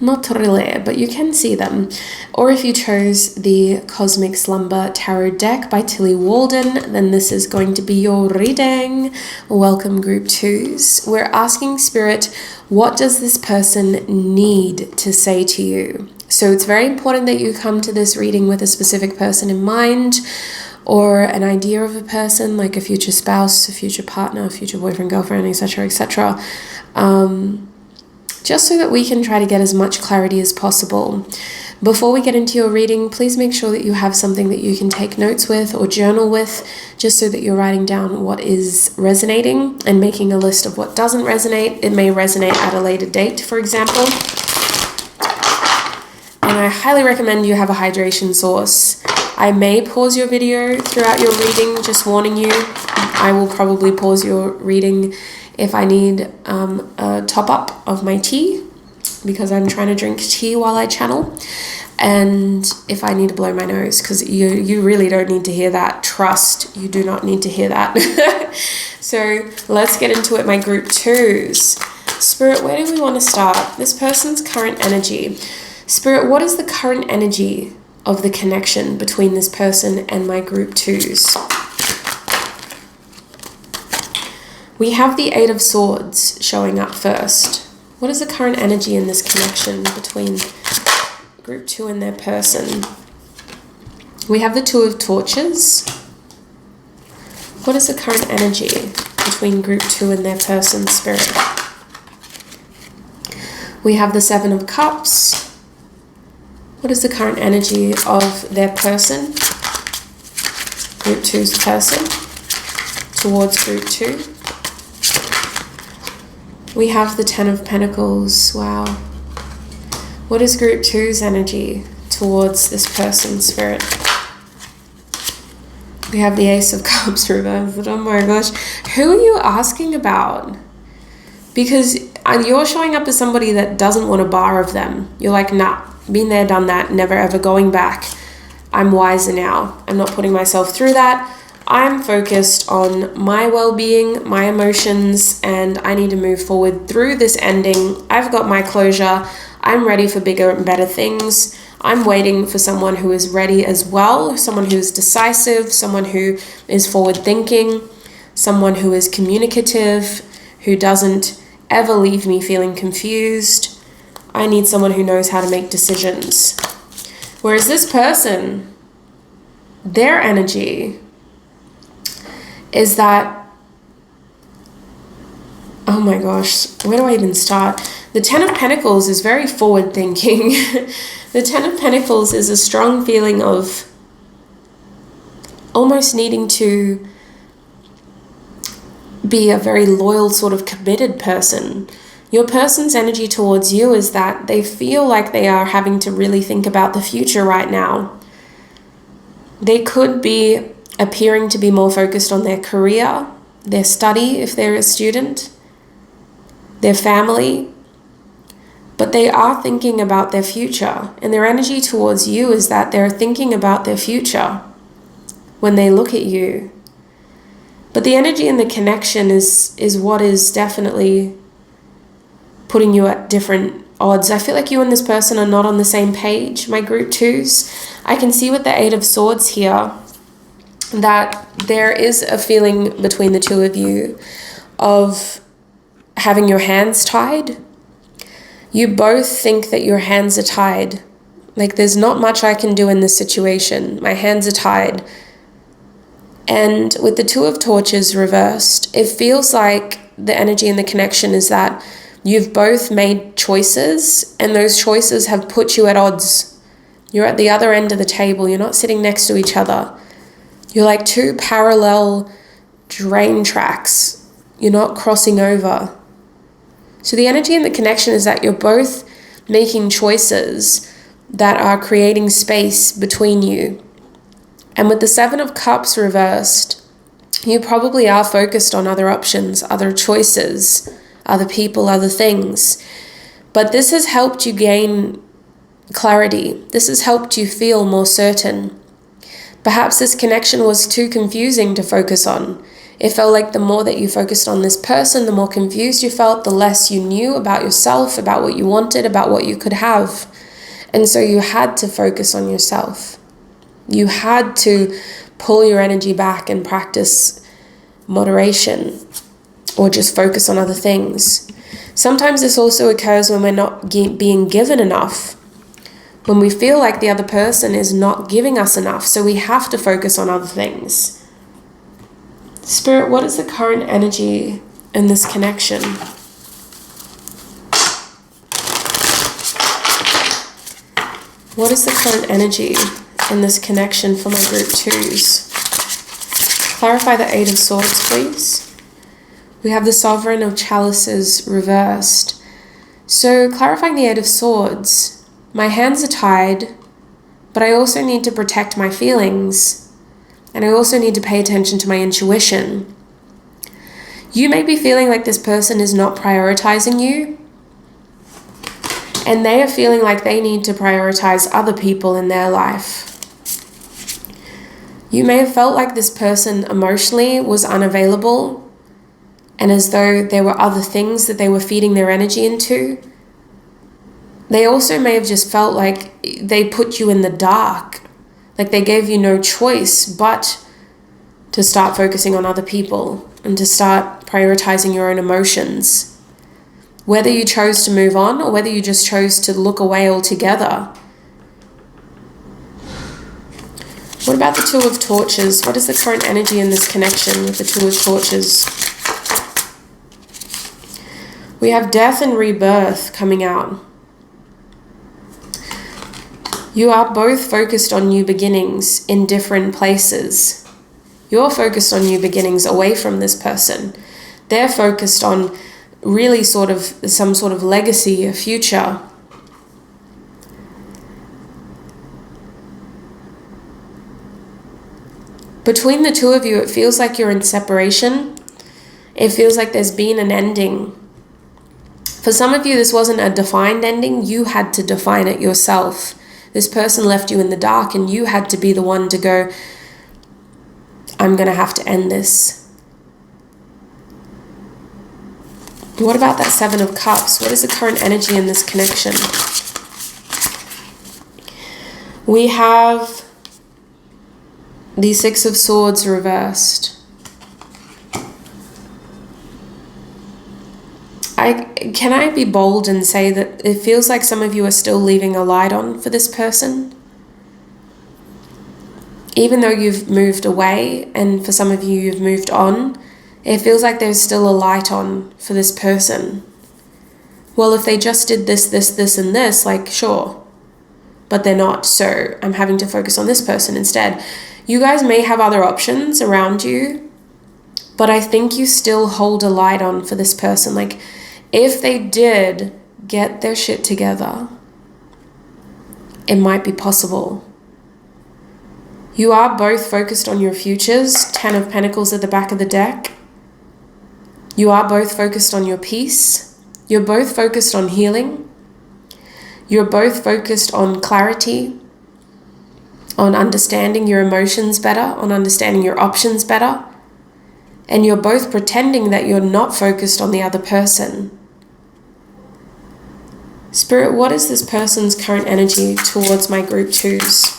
Not really, but you can see them. Or if you chose the Cosmic Slumber Tarot deck by Tilly Walden, then this is going to be your reading. Welcome group 2s. We're asking Spirit, what does this person need to say to you? So it's very important that you come to this reading with a specific person in mind, or an idea of a person, like a future spouse, a future partner, a future boyfriend, girlfriend, etc., etc. Just so that we can try to get as much clarity as possible. Before we get into your reading, please make sure that you have something that you can take notes with or journal with, just so that you're writing down what is resonating and making a list of what doesn't resonate. It may resonate at a later date, for example. And I highly recommend you have a hydration source. I may pause your video throughout your reading, just warning you. I will probably pause your reading if I need a top up of my tea, because I'm trying to drink tea while I channel. And if I need to blow my nose, because you really don't need to hear that. Trust, you do not need to hear that. So let's get into it, my group 2s. Spirit, where do we want to start? This person's current energy. Spirit, what is the current energy of the connection between this person and my group 2s? We have the 8 of Swords showing up first. What is the current energy in this connection between group 2 and their person? We have the 2 of Torches. What is the current energy between group 2 and their person, Spirit? We have the 7 of Cups. What is the current energy of their person, group 2's person, towards group 2? We have the 10 of Pentacles. Wow. What is group 2's energy towards this person, Spirit? We have the Ace of Cups reversed. Oh my gosh. Who are you asking about? Because you're showing up as somebody that doesn't want a bar of them. You're like, nah, been there, done that, never ever going back. I'm wiser now. I'm not putting myself through that. I'm focused on my well-being, my emotions, and I need to move forward through this ending. I've got my closure. I'm ready for bigger and better things. I'm waiting for someone who is ready as well, someone who is decisive, someone who is forward-thinking, someone who is communicative, who doesn't ever leave me feeling confused. I need someone who knows how to make decisions. Whereas this person, their energy is that, oh my gosh, where do I even start? The 10 of Pentacles is very forward thinking. The 10 of Pentacles is a strong feeling of almost needing to be a very loyal, sort of committed person. Your person's energy towards you is that they feel like they are having to really think about the future right now. They could be appearing to be more focused on their career, their study if they're a student, their family, but they are thinking about their future. And their energy towards you is that they're thinking about their future when they look at you. But the energy and the connection is what is definitely putting you at different odds. I feel like you and this person are not on the same page, my group 2s. I can see with the 8 of Swords here that there is a feeling between the two of you of having your hands tied. You both think that your hands are tied. Like, there's not much I can do in this situation. My hands are tied. And with the Two of Torches reversed, it feels like the energy and the connection is that you've both made choices, and those choices have put you at odds. You're at the other end of the table. You're not sitting next to each other. You're like two parallel train tracks. You're not crossing over. So the energy and the connection is that you're both making choices that are creating space between you. And with the Seven of Cups reversed, you probably are focused on other options, other choices, other people, other things. But this has helped you gain clarity. This has helped you feel more certain. Perhaps this connection was too confusing to focus on. It felt like the more that you focused on this person, the more confused you felt, the less you knew about yourself, about what you wanted, about what you could have. And so you had to focus on yourself. You had to pull your energy back and practice moderation, or just focus on other things. Sometimes this also occurs when we're not being given enough, when we feel like the other person is not giving us enough, so we have to focus on other things. Spirit, what is the current energy in this connection? What is the current energy in this connection for my group twos? Clarify the Eight of Swords, please. We have the Sovereign of Chalices reversed. So clarifying the Eight of Swords, my hands are tied, but I also need to protect my feelings, and I also need to pay attention to my intuition. You may be feeling like this person is not prioritizing you, and they are feeling like they need to prioritize other people in their life. You may have felt like this person emotionally was unavailable, and as though there were other things that they were feeding their energy into. They also may have just felt like they put you in the dark, like they gave you no choice but to start focusing on other people and to start prioritizing your own emotions. Whether you chose to move on or whether you just chose to look away altogether. What about the Two of Torches? What is the current energy in this connection with the Two of Torches? We have death and rebirth coming out. You are both focused on new beginnings in different places. You're focused on new beginnings away from this person. They're focused on really sort of some sort of legacy, a future. Between the two of you, it feels like you're in separation. It feels like there's been an ending. For some of you, this wasn't a defined ending. You had to define it yourself. This person left you in the dark and you had to be the one to go, I'm going to have to end this. What about that Seven of Cups? What is the current energy in this connection? We have the Six of Swords reversed. Can I be bold and say that it feels like some of you are still leaving a light on for this person? Even though you've moved away, and for some of you you've moved on, it feels like there's still a light on for this person. Well, if they just did this, and this, like, sure. But they're not, so I'm having to focus on this person instead. You guys may have other options around you, but I think you still hold a light on for this person. Like, if they did get their shit together, it might be possible. You are both focused on your futures. 10 of Pentacles at the back of the deck. You are both focused on your peace. You're both focused on healing. You're both focused on clarity, on understanding your emotions better, on understanding your options better. And you're both pretending that you're not focused on the other person. Spirit, what is this person's current energy towards my group twos?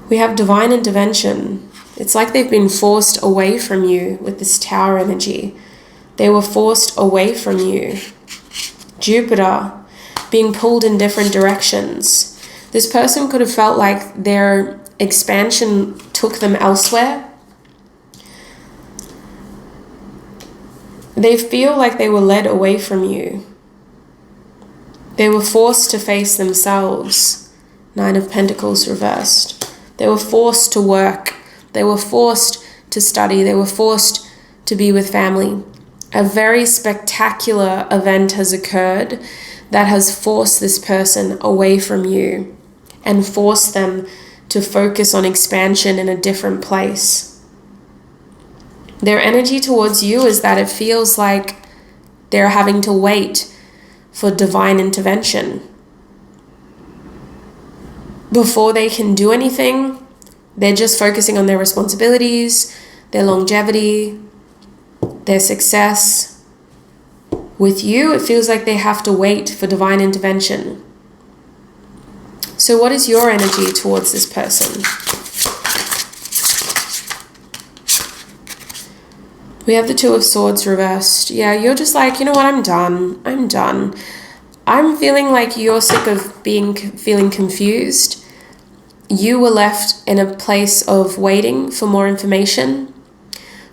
We have divine intervention. It's like they've been forced away from you with this Tower energy. They were forced away from you. Jupiter, being pulled in different directions. This person could have felt like their expansion took them elsewhere. They feel like they were led away from you. They were forced to face themselves. Nine of Pentacles reversed. They were forced to work. They were forced to study. They were forced to be with family. A very spectacular event has occurred that has forced this person away from you and forced them to focus on expansion in a different place. Their energy towards you is that it feels like they're having to wait for divine intervention. Before they can do anything, they're just focusing on their responsibilities, their longevity, their success. With you, it feels like they have to wait for divine intervention. So what is your energy towards this person? We have the Two of Swords reversed. Yeah, you're just like, you know what, I'm done. I'm feeling like you're sick of feeling confused. You were left in a place of waiting for more information,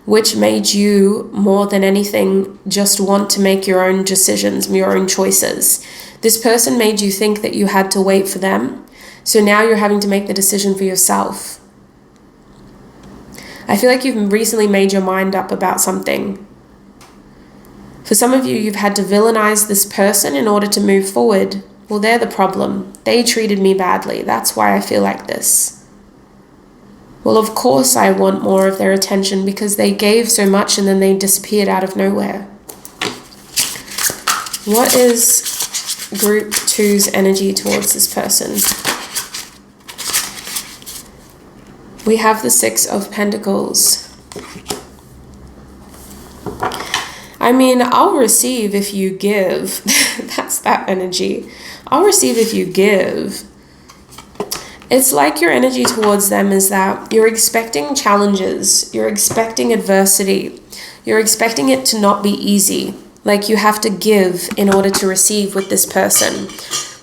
which made you, more than anything, just want to make your own decisions, your own choices. This person made you think that you had to wait for them, so now you're having to make the decision for yourself. I feel like you've recently made your mind up about something. For some of you, you've had to villainize this person in order to move forward. Well, they're the problem. They treated me badly. That's why I feel like this. Well, of course I want more of their attention because they gave so much and then they disappeared out of nowhere. What is Group 2's energy towards this person? We have the Six of Pentacles. I mean, I'll receive if you give. That's that energy. I'll receive if you give. It's like your energy towards them is that you're expecting challenges. You're expecting adversity. You're expecting it to not be easy. Like you have to give in order to receive with this person.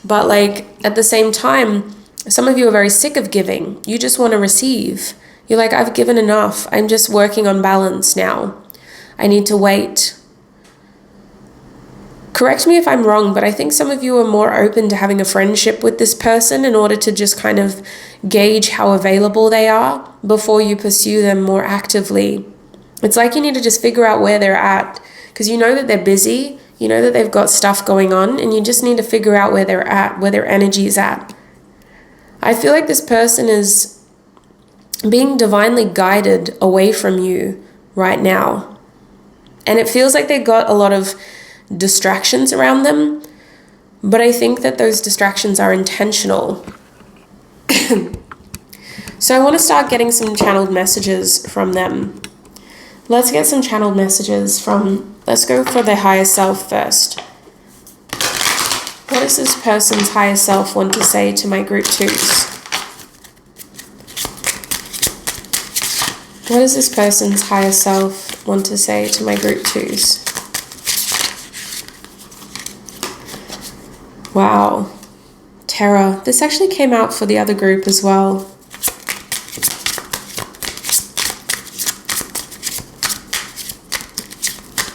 But like at the same time, some of you are very sick of giving. You just want to receive. You're like, I've given enough. I'm just working on balance now. I need to wait. Correct me if I'm wrong, but I think some of you are more open to having a friendship with this person in order to just kind of gauge how available they are before you pursue them more actively. It's like you need to just figure out where they're at because you know that they're busy, you know that they've got stuff going on, and you just need to figure out where they're at, where their energy is at. I feel like this person is being divinely guided away from you right now. And it feels like they've got a lot of distractions around them, but I think that those distractions are intentional. So I want to start getting some channeled messages from them. Let's get some channeled messages from, let's go for the higher self first. What does this person's higher self want to say to my Group 2s? What does this person's higher self want to say to my Group 2s? Wow. Terror. This actually came out for the other group as well.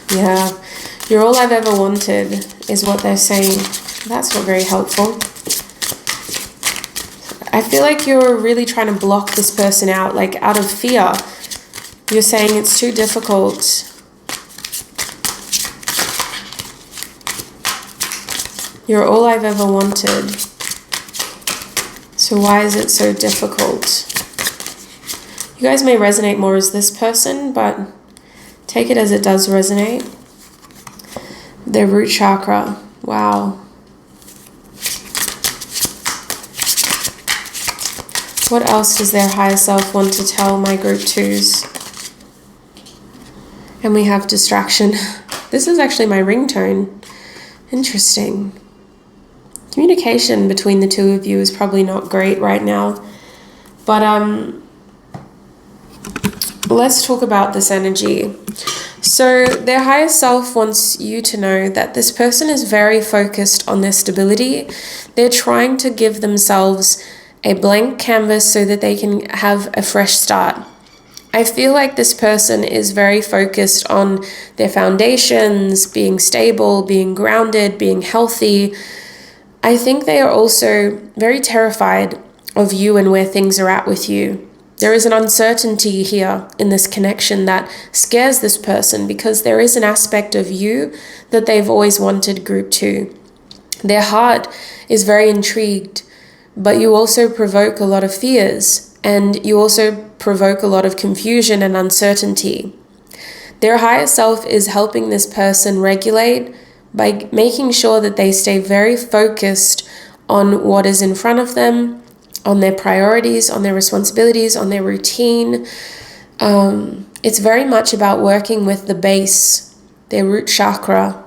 Yeah. You're all I've ever wanted is what they're saying. That's not very helpful. I feel like you're really trying to block this person out, like out of fear. You're saying it's too difficult. You're all I've ever wanted. So why is it so difficult? You guys may resonate more as this person, but take it as it does resonate. Their root chakra. Wow. What else does their higher self want to tell my Group 2s? And we have distraction. This is actually my ringtone. Interesting. Communication between the two of you is probably not great right now. But let's talk about this energy. So their higher self wants you to know that this person is very focused on their stability. They're trying to give themselves a blank canvas so that they can have a fresh start. I feel like this person is very focused on their foundations, being stable, being grounded, being healthy. I think they are also very terrified of you and where things are at with you. There is an uncertainty here in this connection that scares this person because there is an aspect of you that they've always wanted, group 2. Their heart is very intrigued, but you also provoke a lot of fears, and you also provoke a lot of confusion and uncertainty. Their higher self is helping this person regulate by making sure that they stay very focused on what is in front of them, on their priorities, on their responsibilities, on their routine. It's very much about working with the base, their root chakra.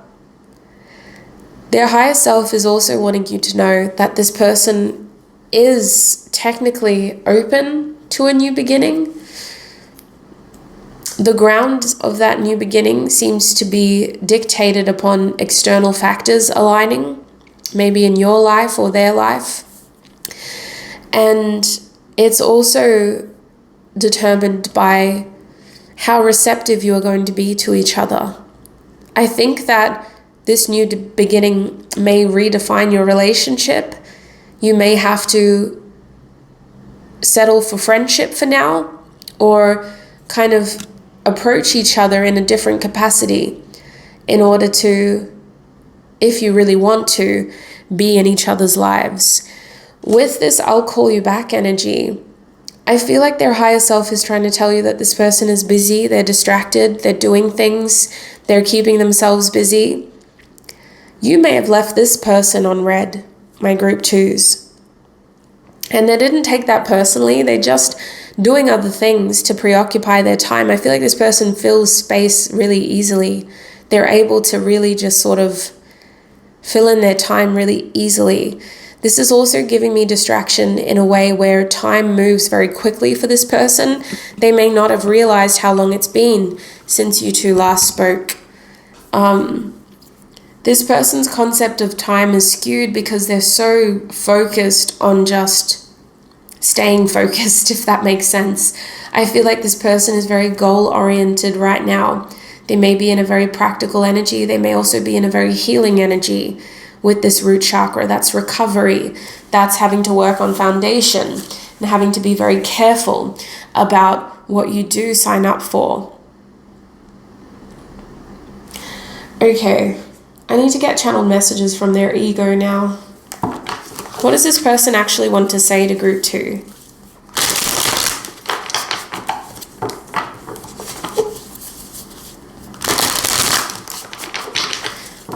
Their higher self is also wanting you to know that this person is technically open to a new beginning. The ground of that new beginning seems to be dictated upon external factors aligning, maybe in your life or their life. And it's also determined by how receptive you are going to be to each other. I think that this new beginning may redefine your relationship. You may have to settle for friendship for now, or kind of approach each other in a different capacity in order to, if you really want to, be in each other's lives. With this I'll call you back energy, I feel like their higher self is trying to tell you that this person is busy, they're distracted, they're doing things, they're keeping themselves busy. You may have left this person on red, my group 2s. And they didn't take that personally, they're just doing other things to preoccupy their time. I feel like this person fills space really easily. They're able to really just sort of fill in their time really easily. This is also giving me distraction in a way where time moves very quickly for this person. They may not have realized how long it's been since you two last spoke. This person's concept of time is skewed because they're so focused on just staying focused, if that makes sense. I feel like this person is very goal-oriented right now. They may be in a very practical energy. They may also be in a very healing energy with this root chakra. That's recovery. That's having to work on foundation and having to be very careful about what you do sign up for. Okay, I need to get channeled messages from their ego now. What does this person actually want to say to group 2?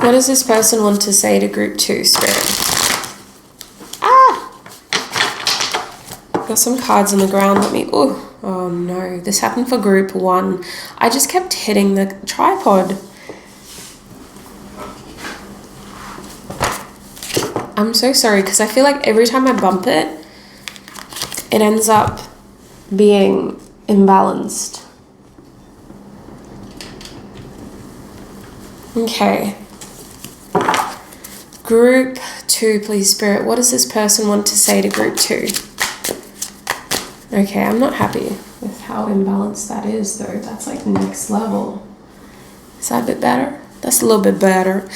What does this person want to say to group 2, Spirit? Got some cards on the ground. Oh no, this happened for group 1. I just kept hitting the tripod. I'm so sorry, because I feel like every time I bump it, it ends up being imbalanced. Okay. Group 2, please, Spirit. What does this person want to say to group 2? Okay, I'm not happy with how imbalanced that is, though. That's like next level. Is that a bit better? That's a little bit better.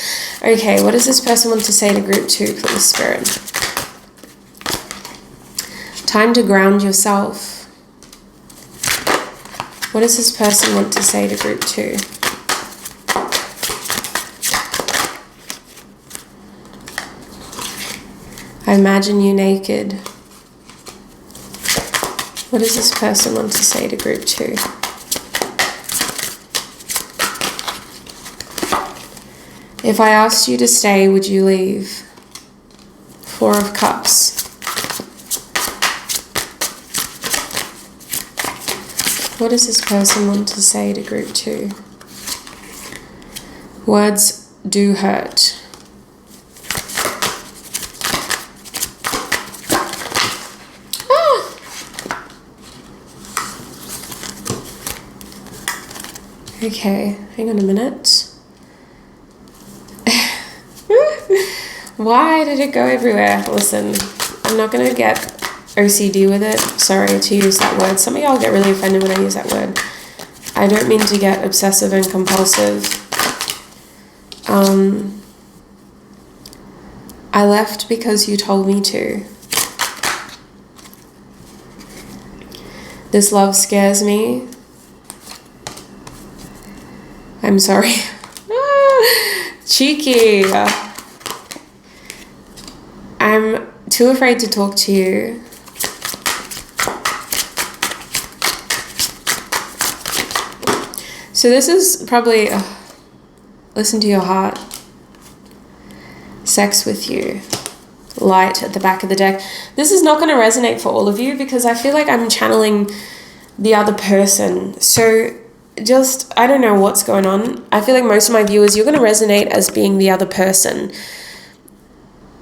Okay, what does this person want to say to group 2, please, Spirit? Time to ground yourself. What does this person want to say to group 2? I imagine you naked. What does this person want to say to group 2? If I asked you to stay, would you leave? 4 of Cups. What does this person want to say to group 2? Words do hurt. Okay, hang on a minute. Why did it go everywhere? Listen, I'm not going to get OCD with it. Sorry to use that word. Some of y'all get really offended when I use that word. I don't mean to get obsessive and compulsive. I left because you told me to. This love scares me. I'm sorry. Cheeky. I'm too afraid to talk to you. So this is probably, listen to your heart. Sex with you. Light at the back of the deck. This is not going to resonate for all of you because I feel like I'm channeling the other person. So just, I don't know what's going on. I feel like most of my viewers, you're going to resonate as being the other person.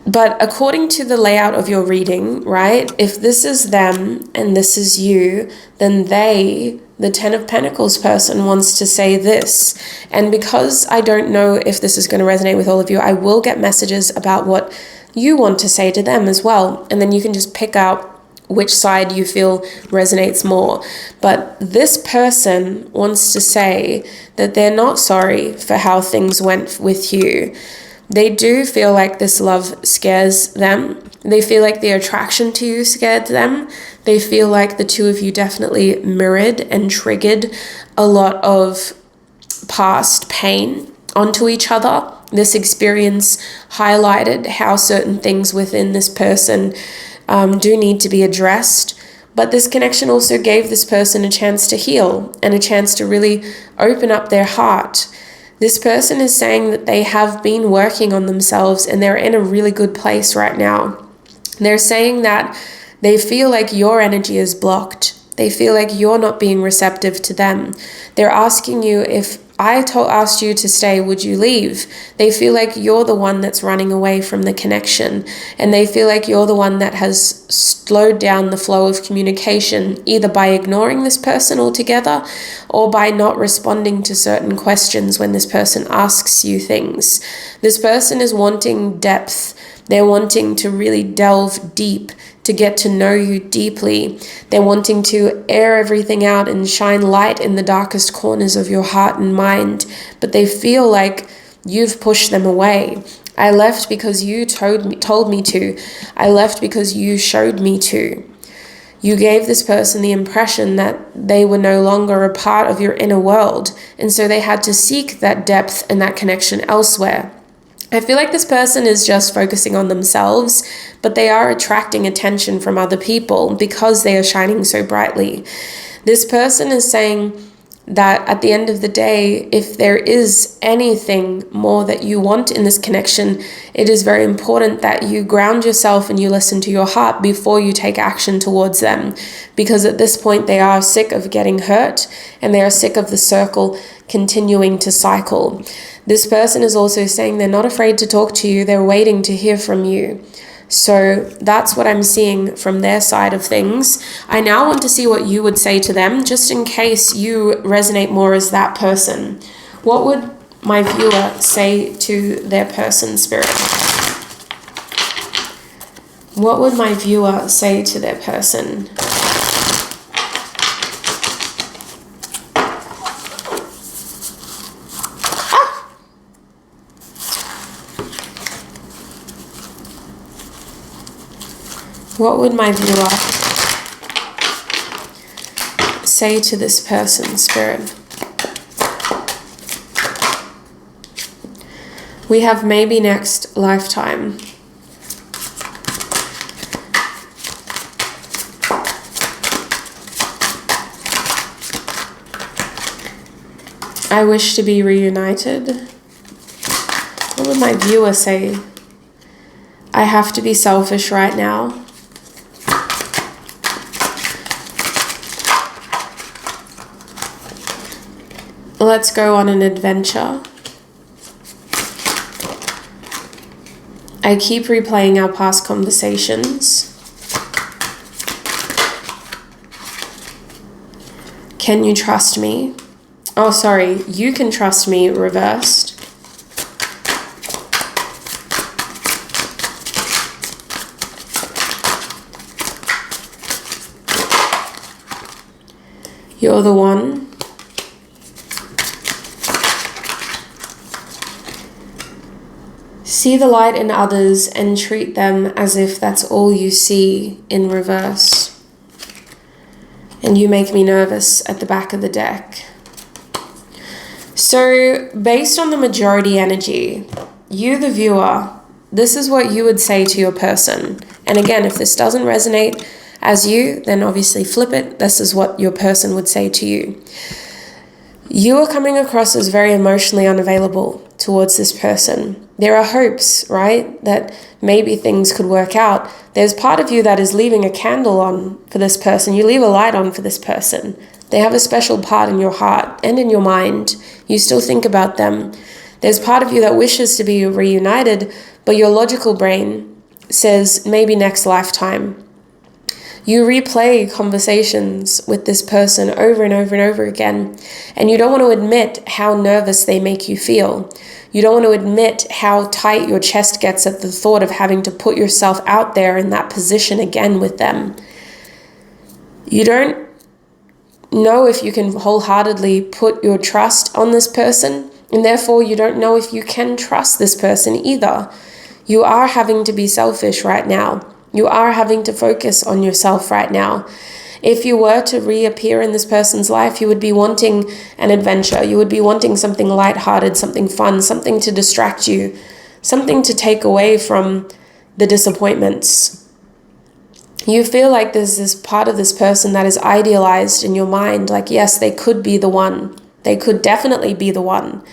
But according to the layout of your reading, right, if this is them and this is you, then they, the Ten of Pentacles person, wants to say this. And because I don't know if this is going to resonate with all of you, I will get messages about what you want to say to them as well. And then you can just pick out which side you feel resonates more. But this person wants to say that they're not sorry for how things went with you. They do feel like this love scares them. They feel like the attraction to you scared them. They feel like the two of you definitely mirrored and triggered a lot of past pain onto each other. This experience highlighted how certain things within this person do need to be addressed. But this connection also gave this person a chance to heal and a chance to really open up their heart. This person is saying that they have been working on themselves and they're in a really good place right now. They're saying that they feel like your energy is blocked. They feel like you're not being receptive to them. They're asking you, if I asked you to stay, would you leave? They feel like you're the one that's running away from the connection. And they feel like you're the one that has slowed down the flow of communication, either by ignoring this person altogether or by not responding to certain questions when this person asks you things. This person is wanting depth. They're wanting to really delve deep, to get to know you deeply. They're wanting to air everything out and shine light in the darkest corners of your heart and mind, but they feel like you've pushed them away. I left because you told me to. I left because you showed me to. You gave this person the impression that they were no longer a part of your inner world, and so they had to seek that depth and that connection elsewhere. I feel like this person is just focusing on themselves, but they are attracting attention from other people because they are shining so brightly. This person is saying that at the end of the day, if there is anything more that you want in this connection, it is very important that you ground yourself and you listen to your heart before you take action towards them. Because at this point, they are sick of getting hurt and they are sick of the circle continuing to cycle. This person is also saying they're not afraid to talk to you. They're waiting to hear from you. So that's what I'm seeing from their side of things. I now want to see what you would say to them, just in case you resonate more as that person. What would my viewer say to their person, Spirit? What would my viewer say to their person? What would my viewer say to this person, Spirit? We have maybe next lifetime. I wish to be reunited. What would my viewer say? I have to be selfish right now. Let's go on an adventure. I keep replaying our past conversations. Can you trust me? Oh, sorry. You can trust me reversed. You're the one. See the light in others and treat them as if that's all you see in reverse. And you make me nervous at the back of the deck. So, based on the majority energy, you, the viewer, this is what you would say to your person. And again, if this doesn't resonate as you, then obviously flip it. This is what your person would say to you. You are coming across as very emotionally unavailable towards this person. There are hopes, right, that maybe things could work out. There's part of you that is leaving a candle on for this person. You leave a light on for this person. They have a special part in your heart and in your mind. You still think about them. There's part of you that wishes to be reunited, but your logical brain says maybe next lifetime. You replay conversations with this person over and over and over again, and you don't want to admit how nervous they make you feel. You don't want to admit how tight your chest gets at the thought of having to put yourself out there in that position again with them. You don't know if you can wholeheartedly put your trust on this person, and therefore you don't know if you can trust this person either. You are having to be selfish right now. You are having to focus on yourself right now. If you were to reappear in this person's life, you would be wanting an adventure. You would be wanting something lighthearted, something fun, something to distract you, something to take away from the disappointments. You feel like there's this part of this person that is idealized in your mind, like, yes, they could be the one. They could definitely be the one.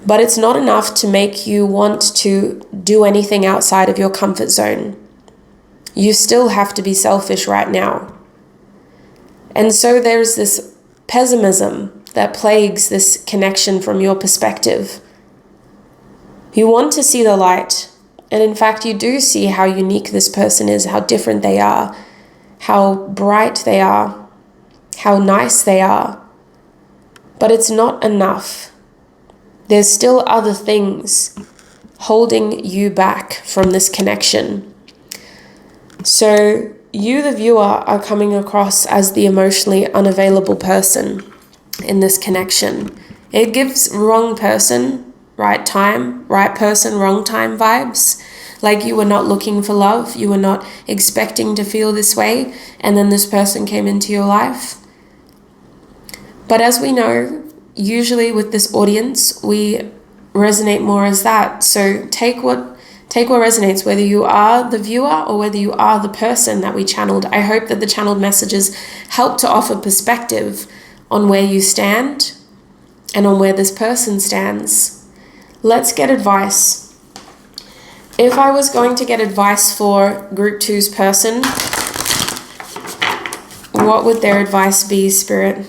But it's not enough to make you want to do anything outside of your comfort zone. You still have to be selfish right now. And so there's this pessimism that plagues this connection from your perspective. You want to see the light. And in fact, you do see how unique this person is, how different they are, how bright they are, how nice they are. But it's not enough. There's still other things holding you back from this connection. So you, the viewer, are coming across as the emotionally unavailable person in this connection. It gives wrong person, right time, right person, wrong time vibes. Like you were not looking for love, you were not expecting to feel this way, and then this person came into your life. But as we know, usually with this audience, we resonate more as that. So take what resonates, whether you are the viewer or whether you are the person that we channeled. I hope that the channeled messages help to offer perspective on where you stand and on where this person stands. Let's get advice. If I was going to get advice for Group 2's person, what would their advice be, Spirit?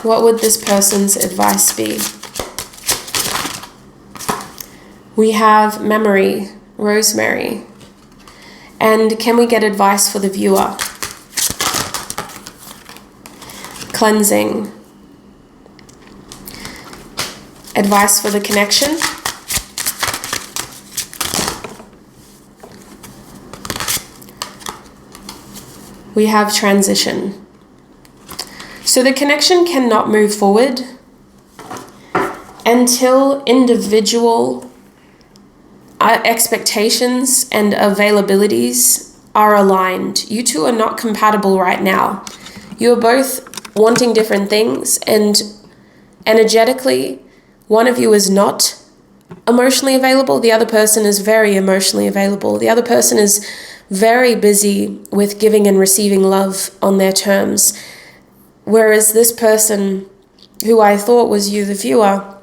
What would this person's advice be? We have memory, rosemary. And can we get advice for the viewer? Cleansing. Advice for the connection? We have transition. So the connection cannot move forward until individual expectations and availabilities are aligned. You two are not compatible right now. You are both wanting different things, and energetically, one of you is not emotionally available. The other person is very emotionally available. The other person is very busy with giving and receiving love on their terms. Whereas this person, who I thought was you, the viewer,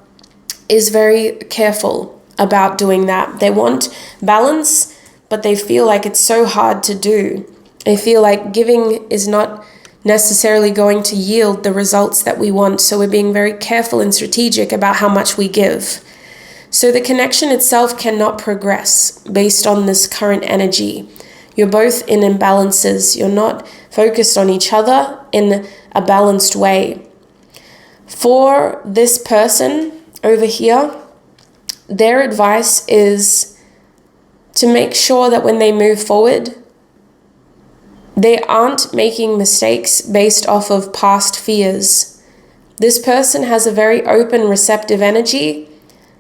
is very careful about doing that. They want balance, but they feel like it's so hard to do. They feel like giving is not necessarily going to yield the results that we want. So we're being very careful and strategic about how much we give. So the connection itself cannot progress based on this current energy. You're both in imbalances. You're not focused on each other in a balanced way. For this person over here, their advice is to make sure that when they move forward, they aren't making mistakes based off of past fears. This person has a very open, receptive energy,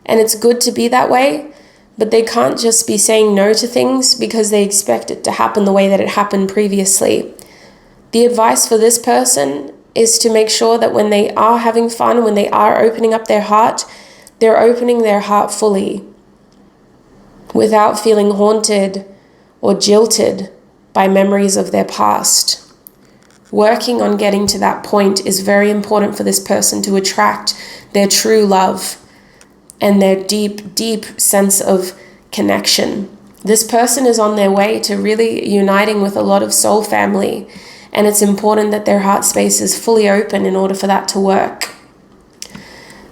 and it's good to be that way, but they can't just be saying no to things because they expect it to happen the way that it happened previously. The advice for this person is to make sure that when they are having fun, when they are opening up their heart, they're opening their heart fully without feeling haunted or jilted by memories of their past. Working on getting to that point is very important for this person to attract their true love and their deep, deep sense of connection. This person is on their way to really uniting with a lot of soul family, and it's important that their heart space is fully open in order for that to work.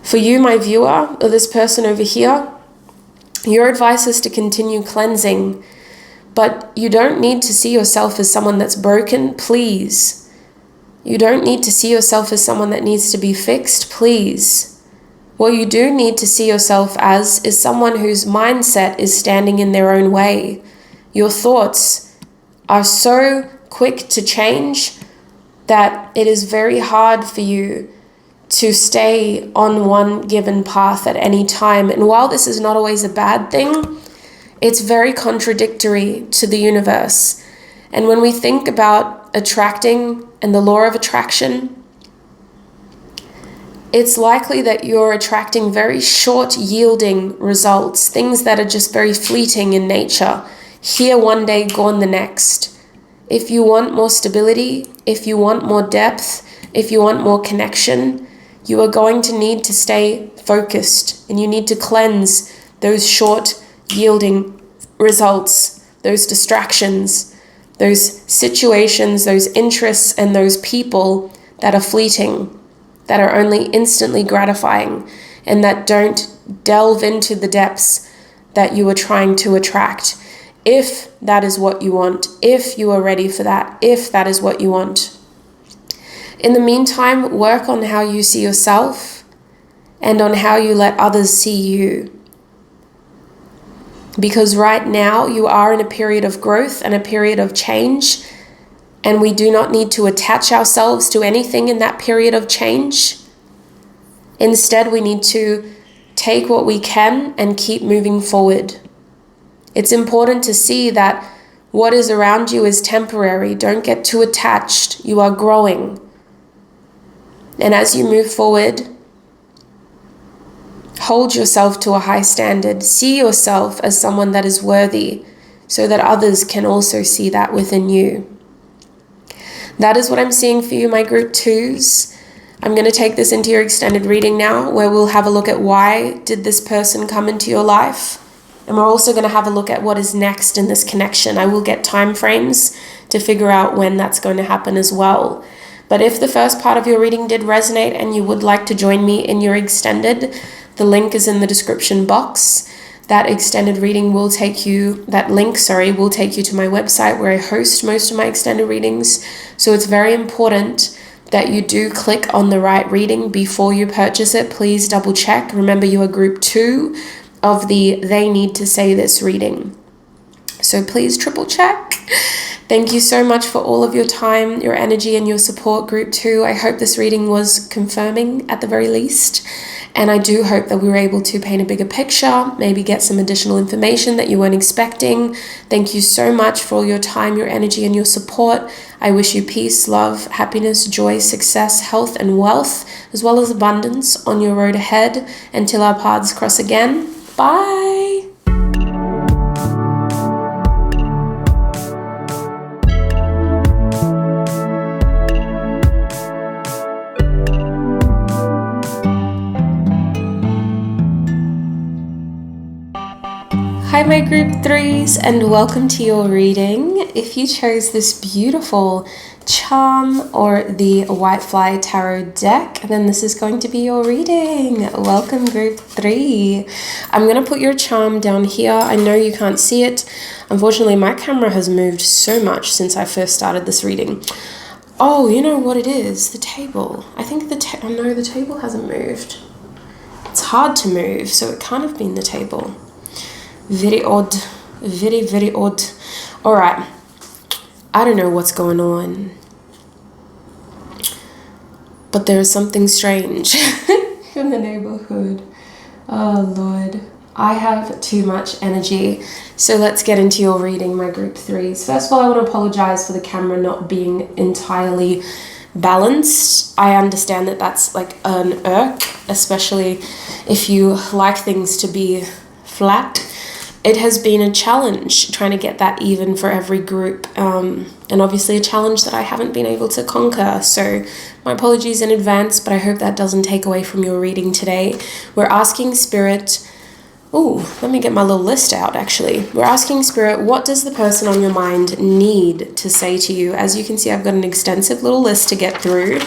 For you, my viewer, or this person over here, your advice is to continue cleansing, but you don't need to see yourself as someone that's broken, please. You don't need to see yourself as someone that needs to be fixed, please. What you do need to see yourself as is someone whose mindset is standing in their own way. Your thoughts are so quick to change that it is very hard for you to stay on one given path at any time. And while this is not always a bad thing, it's very contradictory to the universe. And when we think about attracting and the law of attraction, it's likely that you're attracting very short yielding results, things that are just very fleeting in nature. Here one day, gone the next. If you want more stability, if you want more depth, if you want more connection, you are going to need to stay focused, and you need to cleanse those short yielding results, those distractions, those situations, those interests, and those people that are fleeting, that are only instantly gratifying, and that don't delve into the depths that you are trying to attract. If that is what you want, if you are ready for that, if that is what you want. In the meantime, work on how you see yourself and on how you let others see you. Because right now you are in a period of growth and a period of change, and we do not need to attach ourselves to anything in that period of change. Instead, we need to take what we can and keep moving forward. It's important to see that what is around you is temporary. Don't get too attached. You are growing. And as you move forward, hold yourself to a high standard. See yourself as someone that is worthy so that others can also see that within you. That is what I'm seeing for you, my group 2s. I'm going to take this into your extended reading now, where we'll have a look at why did this person come into your life. And we're also going to have a look at what is next in this connection. I will get time frames to figure out when that's going to happen as well. But if the first part of your reading did resonate and you would like to join me in your extended, the link is in the description box. That extended reading will take you, will take you to my website where I host most of my extended readings. So it's very important that you do click on the right reading before you purchase it. Please double check. Remember, you are group 2 of the They Need to Say This reading. So please triple check. Thank you so much for all of your time, your energy, and your support, group 2. I hope this reading was confirming at the very least. And I do hope that we were able to paint a bigger picture, maybe get some additional information that you weren't expecting. Thank you so much for all your time, your energy, and your support. I wish you peace, love, happiness, joy, success, health, and wealth, as well as abundance on your road ahead. Until our paths cross again. Bye. Hi my group 3s, and welcome to your reading. If you chose this beautiful charm or the White Fly Tarot deck, then this is going to be your reading. Welcome group 3. I'm going to put your charm down here. I know you can't see it. Unfortunately, my camera has moved so much since I first started this reading. Oh, you know what it is? The table. I think no, the table hasn't moved. It's hard to move, so it can't have been the table. Very odd. Very, very odd. Alright. I don't know what's going on. But there is something strange in the neighborhood. Oh, Lord. I have too much energy. So let's get into your reading, my group 3s. First of all, I want to apologize for the camera not being entirely balanced. I understand that that's like an irk, especially if you like things to be flat. It has been a challenge trying to get that even for every group, and obviously a challenge that I haven't been able to conquer. So my apologies in advance, but I hope that doesn't take away from your reading today. We're asking Spirit... Oh, let me get my little list out, actually. We're asking Spirit, what does the person on your mind need to say to you? As you can see, I've got an extensive little list to get through.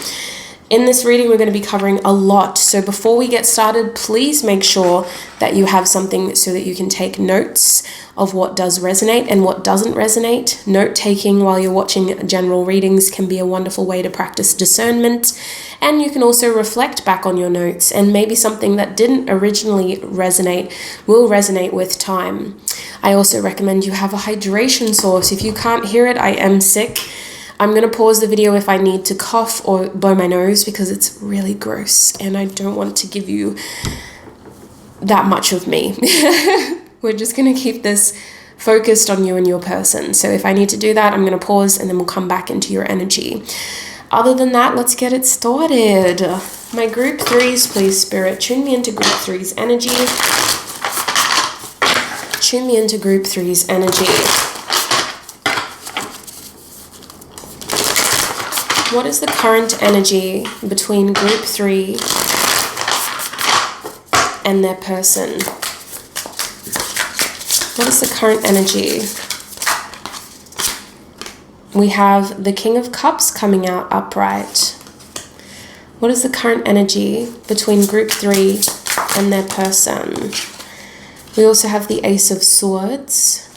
In this reading, we're going to be covering a lot. So before we get started, please make sure that you have something so that you can take notes of what does resonate and what doesn't resonate. Note taking while you're watching general readings can be a wonderful way to practice discernment. And you can also reflect back on your notes, and maybe something that didn't originally resonate will resonate with time. I also recommend you have a hydration source. If you can't hear it, I am sick. I'm going to pause the video if I need to cough or blow my nose because it's really gross and I don't want to give you that much of me. We're just going to keep this focused on you and your person. So if I need to do that, I'm going to pause and then we'll come back into your energy. Other than that, let's get it started. My group 3s, please, Spirit, tune me into group 3's energy. Tune me into group 3's energy. What is the current energy between group 3 and their person? What is the current energy? We have the King of Cups coming out upright. What is the current energy between group 3 and their person? We also have the Ace of Swords.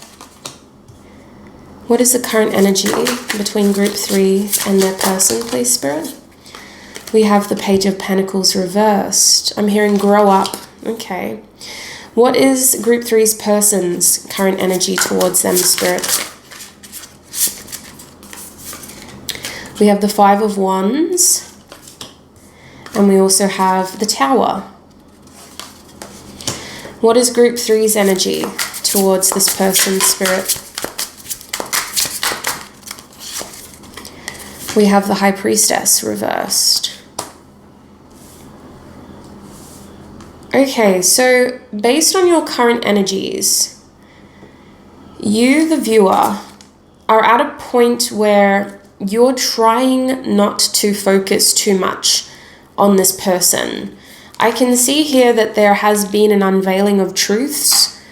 What is the current energy between group 3 and their person, please, Spirit? We have the Page of Pentacles reversed. I'm hearing grow up. Okay. What is group 3's person's current energy towards them, Spirit? We have the 5 of Wands. And we also have the Tower. What is group 3's energy towards this person's Spirit? We have the High Priestess reversed. Okay, so based on your current energies, you, the viewer, are at a point where you're trying not to focus too much on this person. I can see here that there has been an unveiling of truths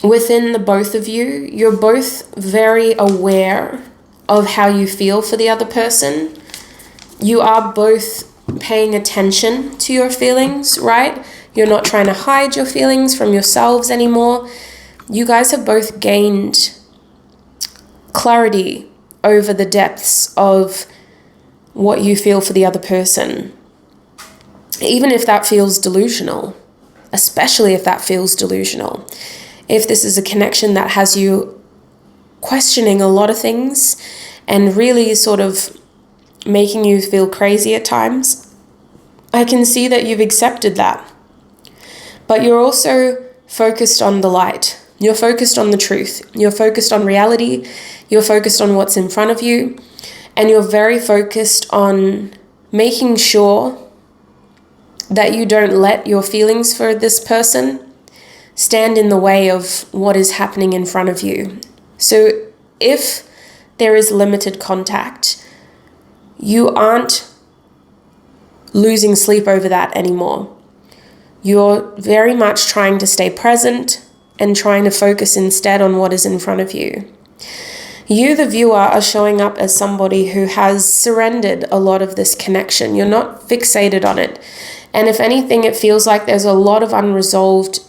within the both of you. You're both very aware of how you feel for the other person. You are both paying attention to your feelings, right? You're not trying to hide your feelings from yourselves anymore. You guys have both gained clarity over the depths of what you feel for the other person. Even if that feels delusional, especially if that feels delusional. If this is a connection that has you questioning a lot of things and really sort of making you feel crazy at times, I can see that you've accepted that. But you're also focused on the light. You're focused on the truth. You're focused on reality. You're focused on what's in front of you. And you're very focused on making sure that you don't let your feelings for this person stand in the way of what is happening in front of you. So if there is limited contact, you aren't losing sleep over that anymore. You're very much trying to stay present and trying to focus instead on what is in front of you. You, the viewer, are showing up as somebody who has surrendered a lot of this connection. You're not fixated on it. And if anything, it feels like there's a lot of unresolved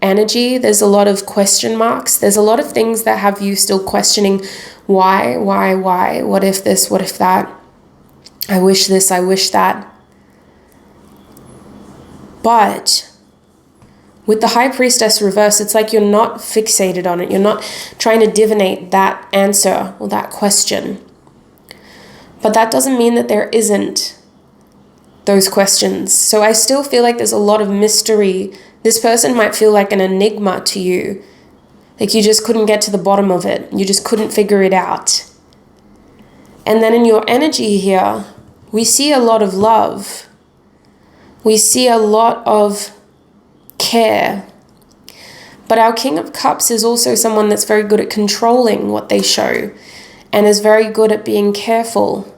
energy. There's a lot of question marks. There's a lot of things that have you still questioning why, what if this, what if that, I wish this, I wish that. But with the High Priestess reverse, it's like you're not fixated on it. You're not trying to divinate that answer or that question. But that doesn't mean that there isn't those questions. So I still feel like there's a lot of mystery. This person might feel like an enigma to you. Like you just couldn't get to the bottom of it. You just couldn't figure it out. And then in your energy here, we see a lot of love. We see a lot of care. But our King of Cups is also someone that's very good at controlling what they show and is very good at being careful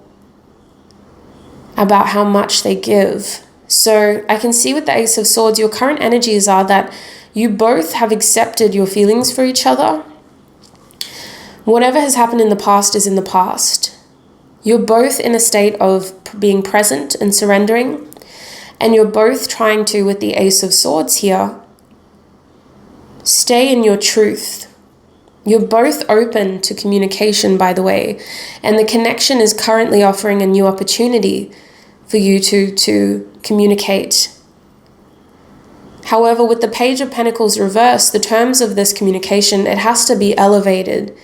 about how much they give. So I can see with the Ace of Swords, your current energies are that you both have accepted your feelings for each other. Whatever has happened in the past is in the past. You're both in a state of being present and surrendering. And you're both trying to, with the Ace of Swords here, stay in your truth. You're both open to communication, by the way. And the connection is currently offering a new opportunity for you to communicate. However, with the Page of Pentacles reversed, the terms of this communication, it has to be elevated.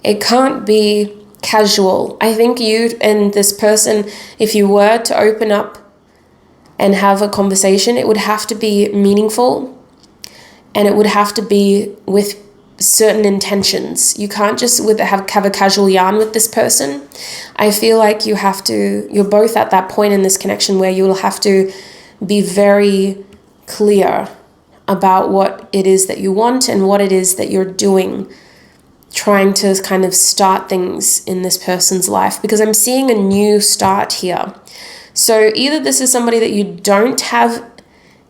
It can't be casual. I think you and this person, if you were to open up and have a conversation, it would have to be meaningful and it would have to be with certain intentions. You can't just have a casual yarn with this person. I feel like you're both at that point in this connection where you will have to be very clear about what it is that you want and what it is that you're doing, trying to kind of start things in this person's life, because I'm seeing a new start here. So either this is somebody that you don't have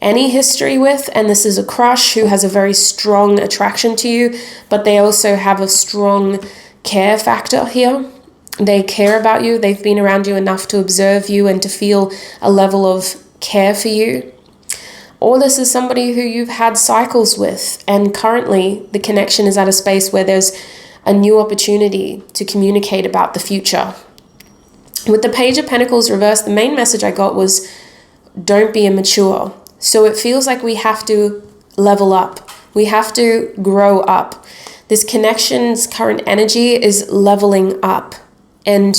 any history with, and this is a crush who has a very strong attraction to you, but they also have a strong care factor here. They care about you. They've been around you enough to observe you and to feel a level of care for you. Or this is somebody who you've had cycles with, and currently the connection is at a space where there's a new opportunity to communicate about the future. With the Page of Pentacles reversed, the main message I got was, don't be immature. So it feels like we have to level up. We have to grow up. This connection's current energy is leveling up and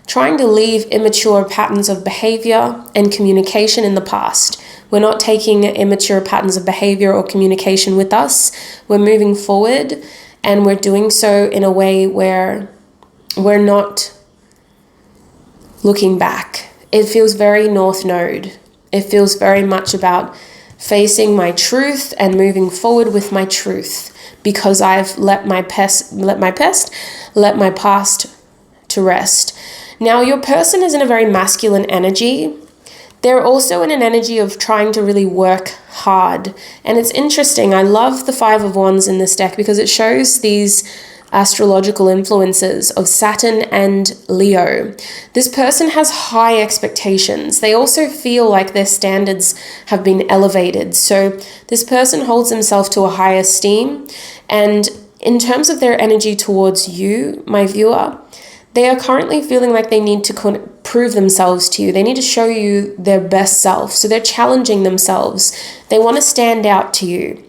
trying to leave immature patterns of behavior and communication in the past. We're not taking immature patterns of behavior or communication with us. We're moving forward, and we're doing so in a way where we're not looking back. It feels very North Node. It feels very much about facing my truth and moving forward with my truth, because I've let my past to rest. Now, your person is in a very masculine energy. They're also in an energy of trying to really work hard. And it's interesting. I love the Five of Wands in this deck because it shows these astrological influences of Saturn and Leo. This person has high expectations. They also feel like their standards have been elevated. So this person holds himself to a high esteem. And in terms of their energy towards you, my viewer, they are currently feeling like they need to prove themselves to you. They need to show you their best self. So they're challenging themselves. They want to stand out to you.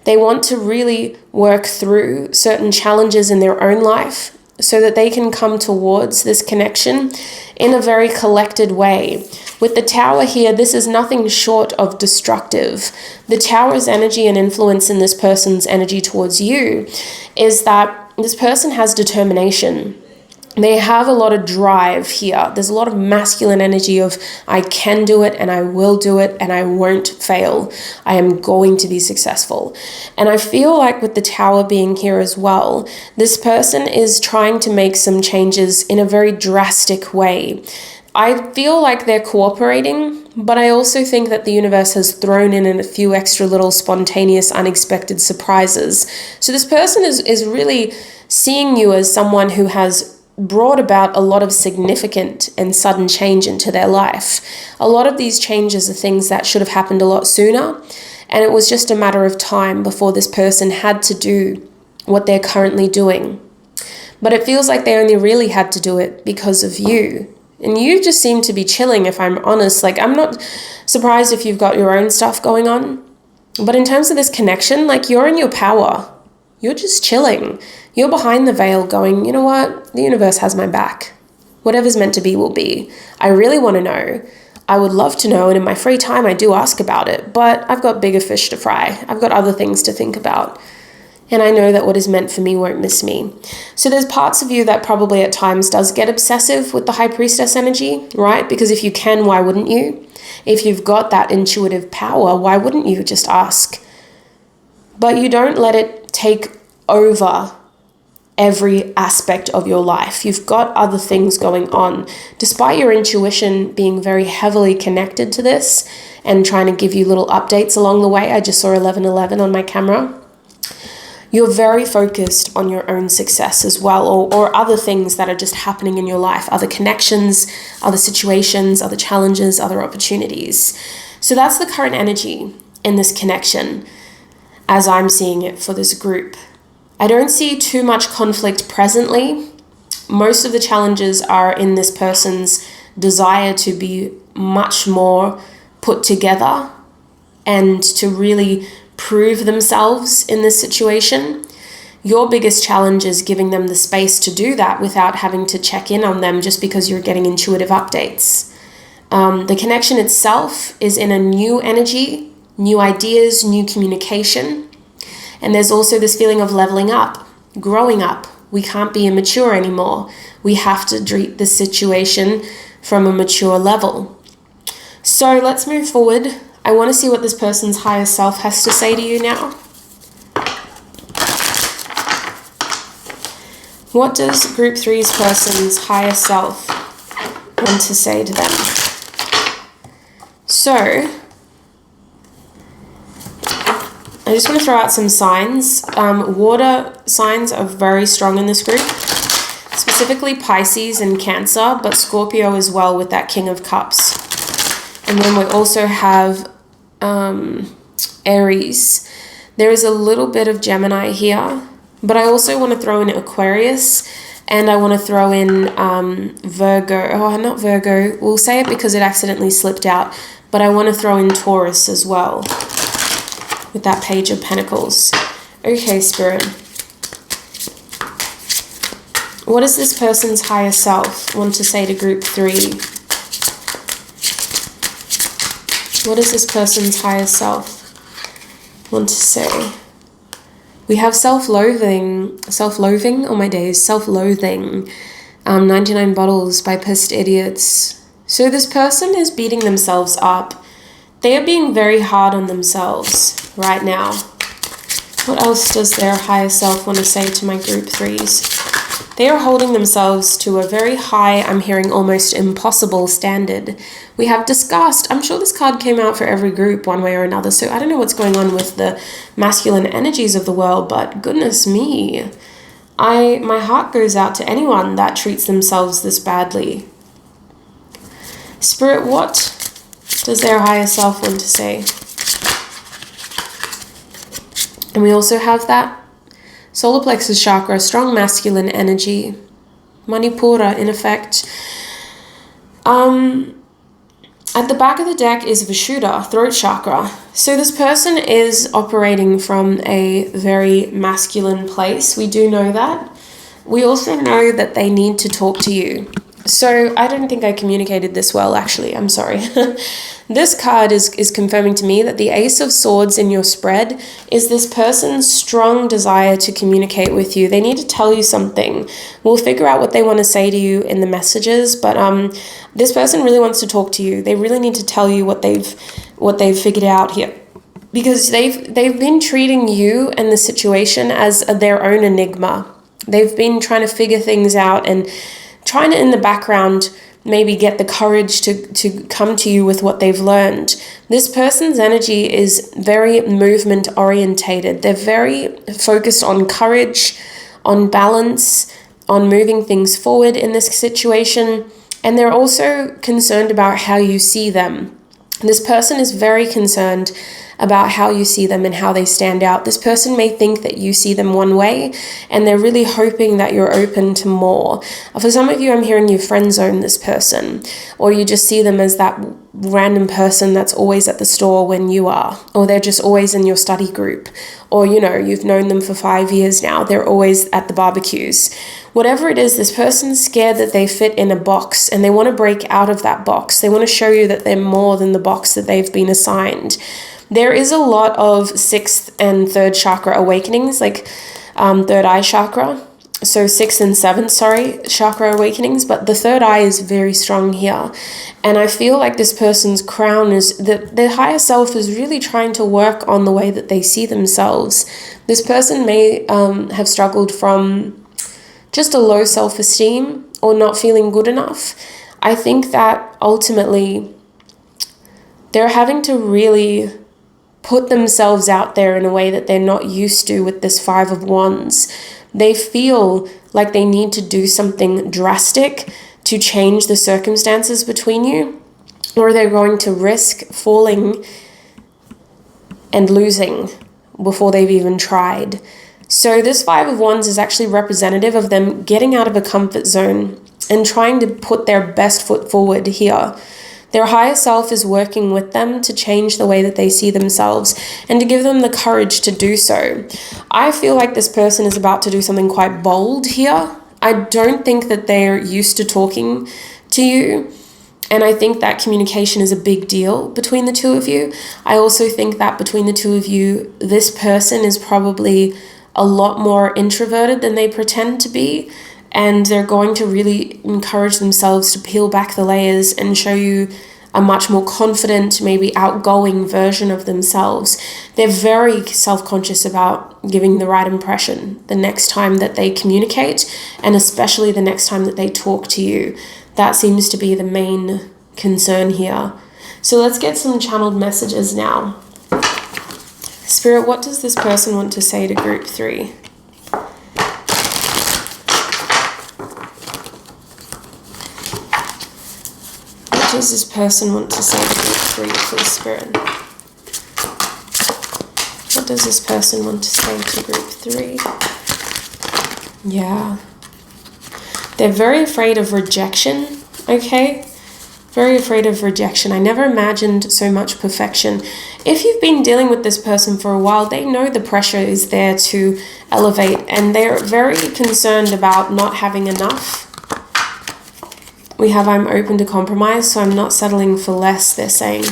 They want to really work through certain challenges in their own life so that they can come towards this connection in a very collected way. With the Tower here, this is nothing short of destructive. The Tower's energy and influence in this person's energy towards you is that this person has determination. They have a lot of drive here. There's a lot of masculine energy of, I can do it and I will do it and I won't fail. I am going to be successful. And I feel like with the Tower being here as well, this person is trying to make some changes in a very drastic way. I feel like they're cooperating, but I also think that the universe has thrown in a few extra little spontaneous, unexpected surprises. So this person is really seeing you as someone who has brought about a lot of significant and sudden change into their life. A lot of these changes are things that should have happened a lot sooner, And it was just a matter of time before this person had to do what they're currently doing. But it feels like they only really had to do it because of you. And you just seem to be chilling, if I'm honest. Like, I'm not surprised if you've got your own stuff going on. But in terms of this connection, like, you're in your power. You're just chilling. You're behind the veil going, you know what? The universe has my back. Whatever's meant to be will be. I really want to know. I would love to know. And in my free time, I do ask about it. But I've got bigger fish to fry. I've got other things to think about. And I know that what is meant for me won't miss me. So there's parts of you that probably at times does get obsessive with the High Priestess energy, right? Because if you can, why wouldn't you? If you've got that intuitive power, why wouldn't you just ask? But you don't let it take over every aspect of your life. You've got other things going on. Despite your intuition being very heavily connected to this and trying to give you little updates along the way, I just saw 1111 on my camera. You're very focused on your own success as well, or other things that are just happening in your life, other connections, other situations, other challenges, other opportunities. So that's the current energy in this connection as I'm seeing it for this group. I don't see too much conflict presently. Most of the challenges are in this person's desire to be much more put together and to really prove themselves in this situation. Your biggest challenge is giving them the space to do that without having to check in on them just because you're getting intuitive updates. The connection itself is in a new energy, new ideas, new communication. And there's also this feeling of leveling up, growing up. We can't be immature anymore. We have to treat the situation from a mature level. So let's move forward. I want to see what this person's higher self has to say to you now. What does Group 3's person's higher self want to say to them? So, I just want to throw out some signs. Water signs are very strong in this group, specifically Pisces and Cancer, but Scorpio as well with that King of Cups. And then we also have Aries. There is a little bit of Gemini here, but I also want to throw in Aquarius, and I want to throw in Virgo. Oh, not Virgo. We'll say it because it accidentally slipped out, but I want to throw in Taurus as well with that Page of Pentacles. Okay, Spirit. What does this person's higher self want to say to Group 3? What does this person's higher self want to say? We have self-loathing, oh my days, self-loathing, 99 Bottles by Pissed Idiots. So this person is beating themselves up. They are being very hard on themselves right now. What else does their higher self want to say to my Group 3s? They are holding themselves to a very high, I'm hearing almost impossible standard. We have disgust. I'm sure this card came out for every group one way or another, so I don't know what's going on with the masculine energies of the world, but goodness me. My heart goes out to anyone that treats themselves this badly. Spirit, what does their higher self want to say? And we also have that solar plexus chakra, strong masculine energy. Manipura, in effect. At the back of the deck is Vishuddha, throat chakra. So this person is operating from a very masculine place. We do know that. We also know that they need to talk to you. So I don't think I communicated this well, actually. I'm sorry. This card is confirming to me that the Ace of Swords in your spread is this person's strong desire to communicate with you. They need to tell you something. We'll figure out what they want to say to you in the messages, but this person really wants to talk to you. They really need to tell you what they've figured out here, because they've been treating you and the situation as their own enigma. They've been trying to figure things out and trying to, in the background, maybe get the courage to come to you with what they've learned. This person's energy is very movement orientated. They're very focused on courage, on balance, on moving things forward in this situation. And they're also concerned about how you see them. This person is very concerned about how you see them and how they stand out. This person may think that you see them one way, and they're really hoping that you're open to more. For some of you, I'm hearing you friend zone this person, or you just see them as that random person that's always at the store when you are, or they're just always in your study group, or you've known them for 5 years now, they're always at the barbecues. Whatever it is, this person's scared that they fit in a box and they want to break out of that box. They want to show you that they're more than the box that they've been assigned. There is a lot of 6th and 3rd chakra awakenings, like third eye chakra. So 6th and 7th, chakra awakenings, but the third eye is very strong here. And I feel like this person's crown is that their higher self is really trying to work on the way that they see themselves. This person may have struggled from just a low self-esteem or not feeling good enough. I think that ultimately they're having to really put themselves out there in a way that they're not used to with this 5 of Wands. They feel like they need to do something drastic to change the circumstances between you, or they're going to risk falling and losing before they've even tried. So this 5 of Wands is actually representative of them getting out of a comfort zone and trying to put their best foot forward here. Their higher self is working with them to change the way that they see themselves and to give them the courage to do so. I feel like this person is about to do something quite bold here. I don't think that they're used to talking to you. And I think that communication is a big deal between the two of you. I also think that between the two of you, this person is probably a lot more introverted than they pretend to be. And they're going to really encourage themselves to peel back the layers and show you a much more confident, maybe outgoing version of themselves. They're very self-conscious about giving the right impression the next time that they communicate, and especially the next time that they talk to you. That seems to be the main concern here. So let's get some channeled messages now. Spirit, what does this person want to say to group 3? What does this person want to say to group 3, please, Spirit? What does this person want to say to group 3? Yeah. They're very afraid of rejection, okay? Very afraid of rejection. I never imagined so much perfection. If you've been dealing with this person for a while, they know the pressure is there to elevate, and they're very concerned about not having enough. We have I'm open to compromise, so I'm not settling for less, they're saying.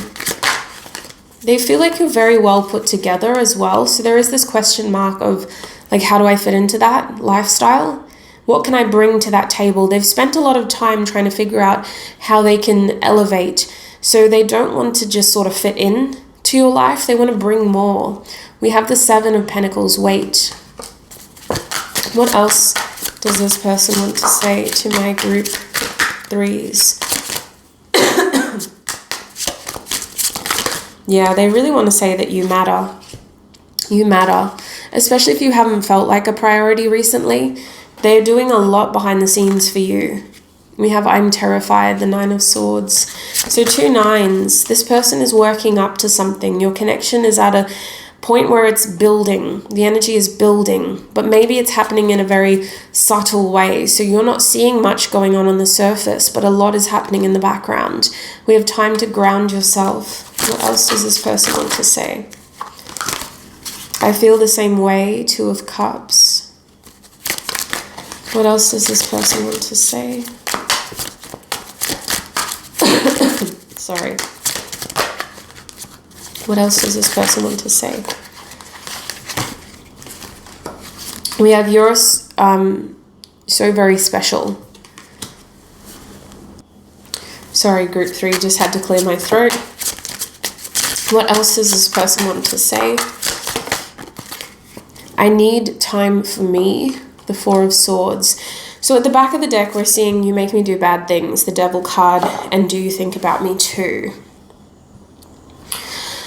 They feel like you're very well put together as well. So there is this question mark of, like, how do I fit into that lifestyle? What can I bring to that table? They've spent a lot of time trying to figure out how they can elevate. So they don't want to just sort of fit in to your life. They want to bring more. We have the 7 of Pentacles, wait. What else does this person want to say to my group 3s? Yeah, they really want to say that you matter. You matter. Especially if you haven't felt like a priority recently. They're doing a lot behind the scenes for you. We have I'm terrified, the 9 of Swords. So 2 9s. This person is working up to something. Your connection is at a point where it's building. The energy is building. But maybe it's happening in a very subtle way. So you're not seeing much going on the surface, but a lot is happening in the background. We have time to ground yourself. What else does this person want to say? I feel the same way, 2 of Cups. What else does this person want to say? Sorry. What else does this person want to say? We have yours, so very special. Sorry, group 3, just had to clear my throat. What else does this person want to say? I need time for me. The 4 of Swords. So at the back of the deck, we're seeing you make me do bad things, the Devil card, and do you think about me too?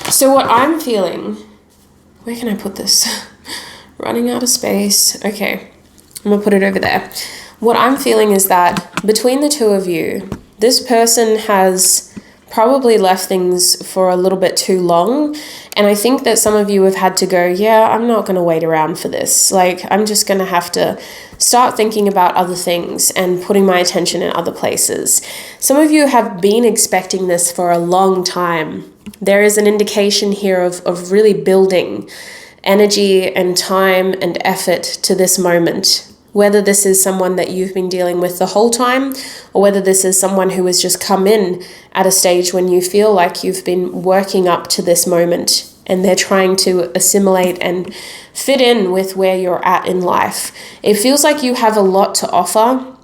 So what I'm feeling, where can I put this? Running out of space. Okay, I'm gonna put it over there. What I'm feeling is that between the two of you, this person has probably left things for a little bit too long. And I think that some of you have had to go, yeah, I'm not going to wait around for this. Like, I'm just going to have to start thinking about other things and putting my attention in other places. Some of you have been expecting this for a long time. There is an indication here of really building energy and time and effort to this moment. Whether this is someone that you've been dealing with the whole time, or whether this is someone who has just come in at a stage when you feel like you've been working up to this moment and they're trying to assimilate and fit in with where you're at in life. It feels like you have a lot to offer.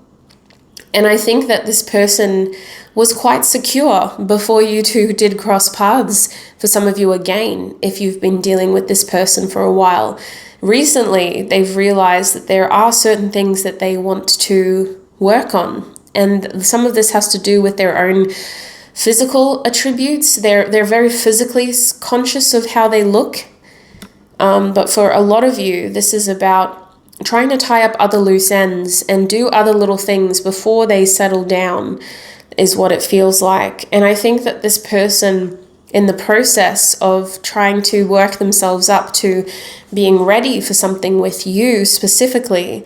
And I think that this person was quite secure before you two did cross paths. For some of you again, if you've been dealing with this person for a while. Recently, they've realized that there are certain things that they want to work on. And some of this has to do with their own physical attributes. They're very physically conscious of how they look. But for a lot of you, this is about trying to tie up other loose ends and do other little things before they settle down, is what it feels like. And I think that this person, in the process of trying to work themselves up to being ready for something with you specifically,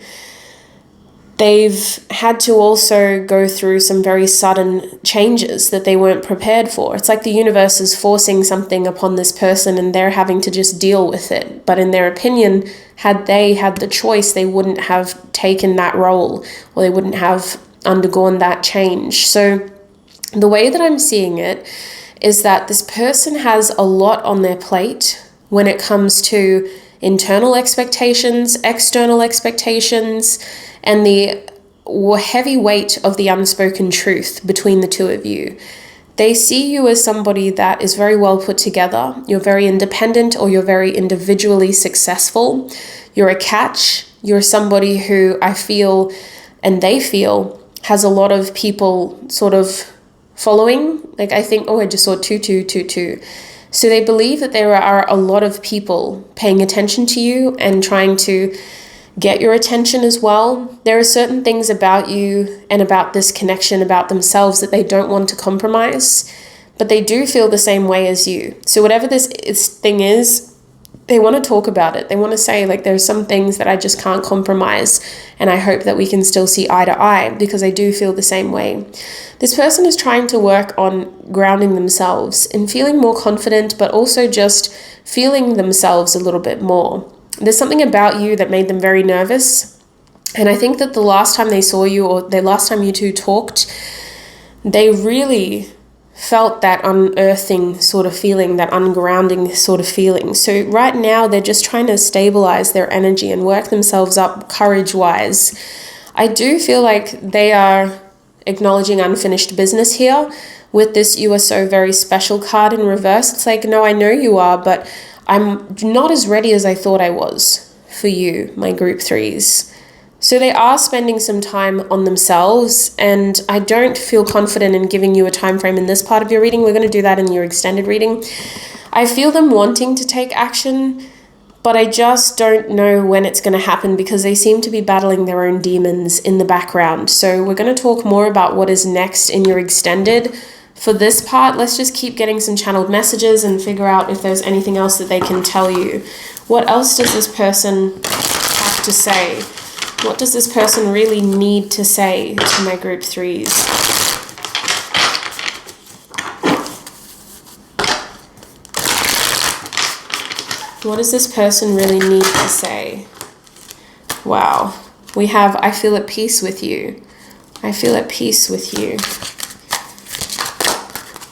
they've had to also go through some very sudden changes that they weren't prepared for. It's like the universe is forcing something upon this person and they're having to just deal with it. But in their opinion, had they had the choice, they wouldn't have taken that role, or they wouldn't have undergone that change. So the way that I'm seeing it is that this person has a lot on their plate when it comes to internal expectations, external expectations, and the heavy weight of the unspoken truth between the two of you. They see you as somebody that is very well put together. You're very independent, or you're very individually successful. You're a catch. You're somebody who I feel, and they feel, has a lot of people sort of following. Like, I think, I just saw 2222. So they believe that there are a lot of people paying attention to you and trying to get your attention as well. There are certain things about you and about this connection, about themselves, that they don't want to compromise, but they do feel the same way as you. So whatever this thing is, they want to talk about it. They want to say, like, there's some things that I just can't compromise, and I hope that we can still see eye to eye, because I do feel the same way. This person is trying to work on grounding themselves and feeling more confident, but also just feeling themselves a little bit more. There's something about you that made them very nervous. And I think that the last time they saw you, or the last time you two talked, they really felt that unearthing sort of feeling, that ungrounding sort of feeling. So right now they're just trying to stabilize their energy and work themselves up courage-wise. I do feel like they are acknowledging unfinished business here with this "you are so very special" card in reverse. It's like, no, I know you are, but I'm not as ready as I thought I was for you, my group threes. So they are spending some time on themselves, and I don't feel confident in giving you a time frame in this part of your reading. We're going to do that in your extended reading. I feel them wanting to take action, but I just don't know when it's going to happen, because they seem to be battling their own demons in the background. So we're going to talk more about what is next in your extended. For this part, let's just keep getting some channeled messages and figure out if there's anything else that they can tell you. What else does this person have to say? What does this person really need to say to my group threes? What does this person really need to say? Wow. We have, I feel at peace with you. I feel at peace with you.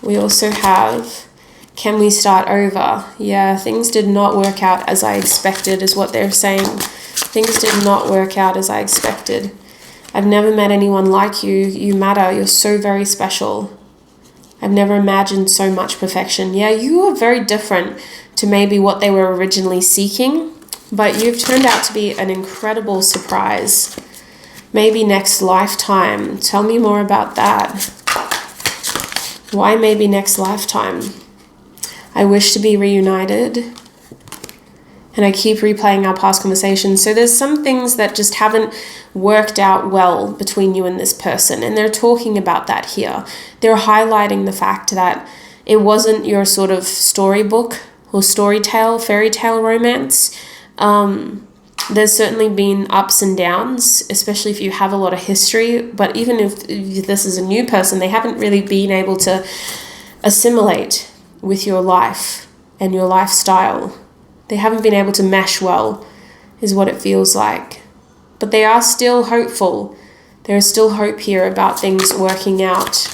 We also have, can we start over? Yeah, things did not work out as I expected, is what they're saying. Things did not work out as I expected. I've never met anyone like you. You matter. You're so very special. I've never imagined so much perfection. Yeah, you are very different to maybe what they were originally seeking, but you've turned out to be an incredible surprise. Maybe next lifetime. Tell me more about that. Why maybe next lifetime? I wish to be reunited. And I keep replaying our past conversations. So there's some things that just haven't worked out well between you and this person. And they're talking about that here. They're highlighting the fact that it wasn't your sort of storybook or fairy tale romance. There's certainly been ups and downs, especially if you have a lot of history. But even if this is a new person, they haven't really been able to assimilate with your life and your lifestyle. They haven't been able to mesh well, is what it feels like. But they are still hopeful. There is still hope here about things working out.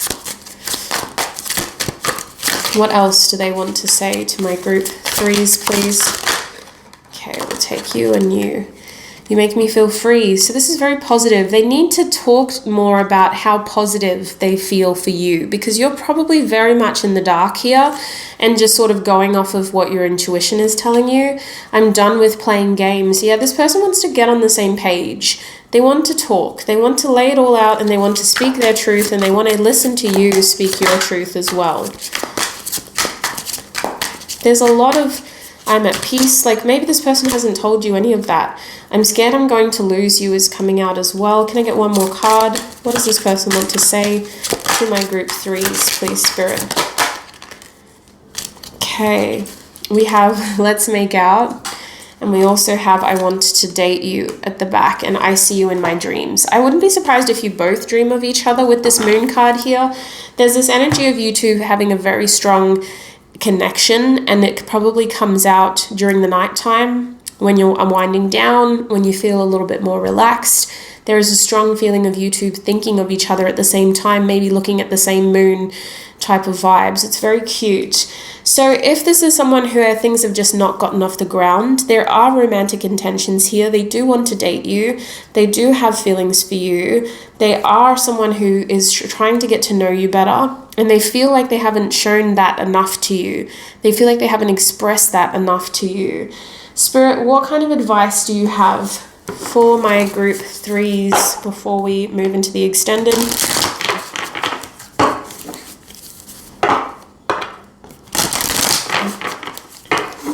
What else do they want to say to my group 3s, please? Okay, we'll take you and you. You make me feel free. So this is very positive. They need to talk more about how positive they feel for you, because you're probably very much in the dark here and just sort of going off of what your intuition is telling you. I'm done with playing games. Yeah, this person wants to get on the same page. They want to talk. They want to lay it all out, and they want to speak their truth, and they want to listen to you speak your truth as well. There's a lot of I'm at peace. Like maybe this person hasn't told you any of that. I'm scared I'm going to lose you is coming out as well. Can I get one more card? What does this person want to say to my group 3s, please, Spirit? Okay, we have Let's Make Out. And we also have I Want to Date You at the back, and I See You in My Dreams. I wouldn't be surprised if you both dream of each other with this moon card here. There's this energy of you two having a very strong connection, and it probably comes out during the nighttime when you're unwinding down, when you feel a little bit more relaxed. There is a strong feeling of you two thinking of each other at the same time, maybe looking at the same moon type of vibes. It's very cute. So if this is someone who things have just not gotten off the ground, there are romantic intentions here. They do want to date you. They do have feelings for you. They are someone who is trying to get to know you better, and they feel like they haven't shown that enough to you. They feel like they haven't expressed that enough to you. Spirit, what kind of advice do you have for my group 3s before we move into the extended?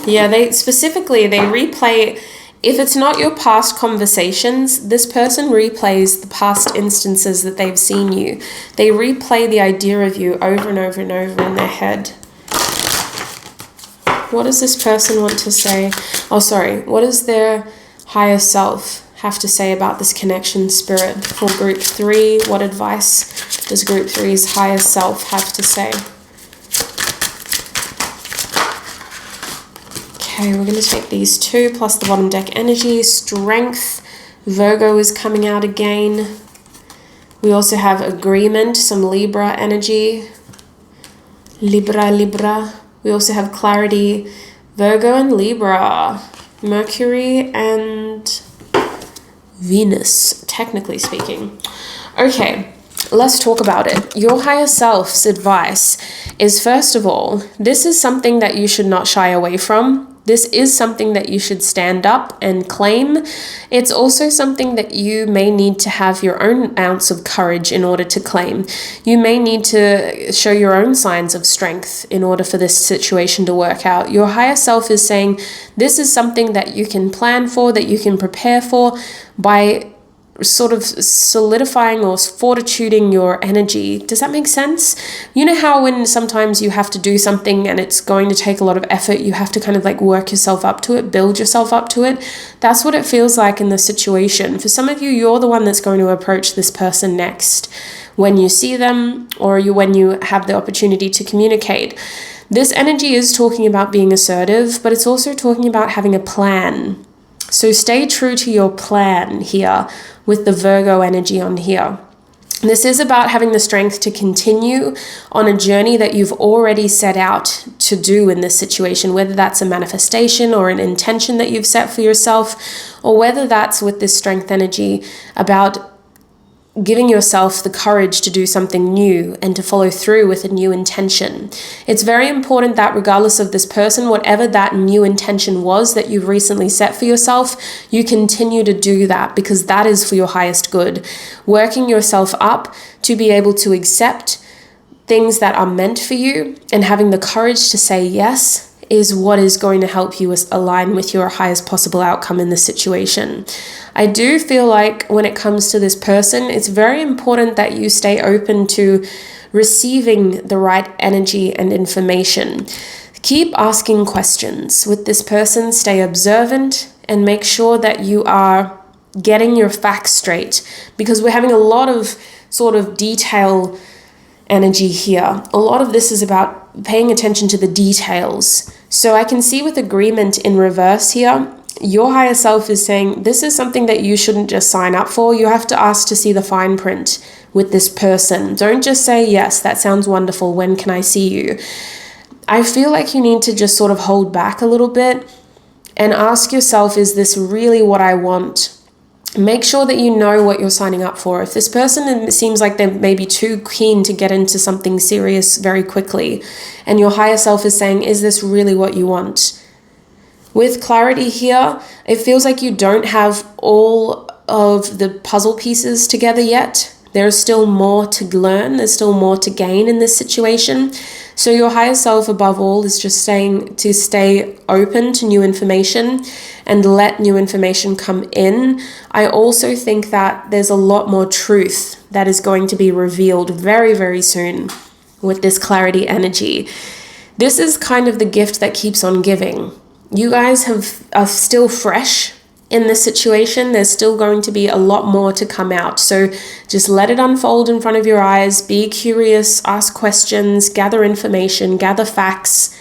Yeah, they replay, if it's not your past conversations, this person replays the past instances that they've seen you. They replay the idea of you over and over and over in their head. What does this person want to say? What does their higher self have to say about this connection, Spirit? For group 3, what advice does group 3's higher self have to say? Okay, we're going to take these 2 plus the bottom deck energy. Strength. Virgo is coming out again. We also have agreement, some Libra energy. Libra. We also have clarity, Virgo and Libra. Mercury and Venus, technically speaking. Okay, let's talk about it. Your higher self's advice is, first of all, this is something that you should not shy away from. This is something that you should stand up and claim. It's also something that you may need to have your own ounce of courage in order to claim. You may need to show your own signs of strength in order for this situation to work out. Your higher self is saying this is something that you can plan for, that you can prepare for by sort of solidifying or fortituding your energy. Does that make sense? You know how when sometimes you have to do something and it's going to take a lot of effort, you have to kind of like work yourself up to it, build yourself up to it? That's what it feels like in this situation. For some of you, you're the one that's going to approach this person next when you see them, or when you have the opportunity to communicate. This energy is talking about being assertive, but it's also talking about having a plan. So stay true to your plan here with the Virgo energy on here. This is about having the strength to continue on a journey that you've already set out to do in this situation, whether that's a manifestation or an intention that you've set for yourself, or whether that's with this strength energy about giving yourself the courage to do something new and to follow through with a new intention. It's very important that regardless of this person, whatever that new intention was that you've recently set for yourself, you continue to do that, because that is for your highest good. Working yourself up to be able to accept things that are meant for you and having the courage to say yes is what is going to help you align with your highest possible outcome in this situation. I do feel like when it comes to this person, it's very important that you stay open to receiving the right energy and information. Keep asking questions with this person, stay observant, and make sure that you are getting your facts straight, because we're having a lot of sort of detail energy here. A lot of this is about paying attention to the details. So I can see with agreement in reverse here, your higher self is saying this is something that you shouldn't just sign up for. You have to ask to see the fine print with this person. Don't just say, yes, that sounds wonderful. When can I see you? I feel like you need to just sort of hold back a little bit and ask yourself, is this really what I want? Make sure that you know what you're signing up for. If this person seems like they're maybe too keen to get into something serious very quickly, and your higher self is saying, is this really what you want? With clarity here, it feels like you don't have all of the puzzle pieces together yet. There's still more to learn. There's still more to gain in this situation. So your higher self above all is just saying to stay open to new information and let new information come in. I also think that there's a lot more truth that is going to be revealed very, very soon with this clarity energy. This is kind of the gift that keeps on giving. You guys are still fresh in this situation. There's still going to be a lot more to come out. So just let it unfold in front of your eyes. Be curious, ask questions, gather information, gather facts.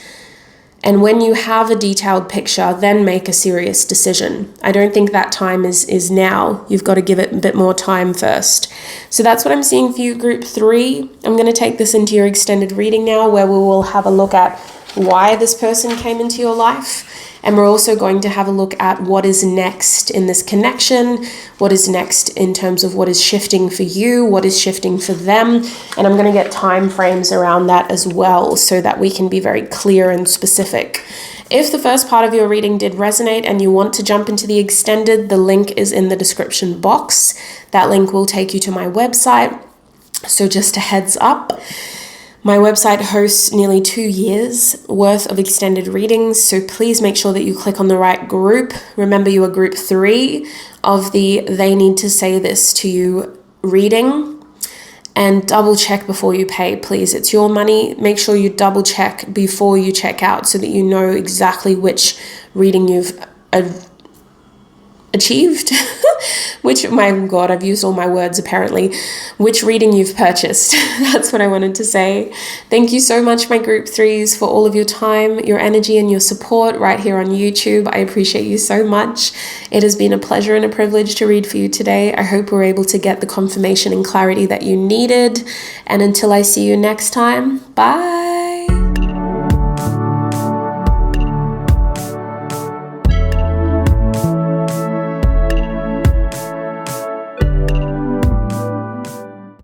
And when you have a detailed picture, then make a serious decision. I don't think that time is now. You've got to give it a bit more time first. So that's what I'm seeing for you, group 3. I'm going to take this into your extended reading now, where we will have a look at why this person came into your life. And we're also going to have a look at what is next in this connection, what is next in terms of what is shifting for you, what is shifting for them. And I'm going to get time frames around that as well, so that we can be very clear and specific. If the first part of your reading did resonate and you want to jump into the extended, the link is in the description box. That link will take you to my website. So just a heads up. My website hosts nearly 2 years worth of extended readings, so please make sure that you click on the right group. Remember, you are group 3 of the They Need to Say This to You reading, and double check before you pay, please. It's your money. Make sure you double check before you check out so that you know exactly which reading you've achieved, which, my God, I've used all my words apparently, which reading you've purchased. That's what I wanted to say. Thank you so much, my group 3s, for all of your time, your energy, and your support right here on YouTube. I appreciate you so much. It has been a pleasure and a privilege to read for you today. I hope we're able to get the confirmation and clarity that you needed. And until I see you next time, bye.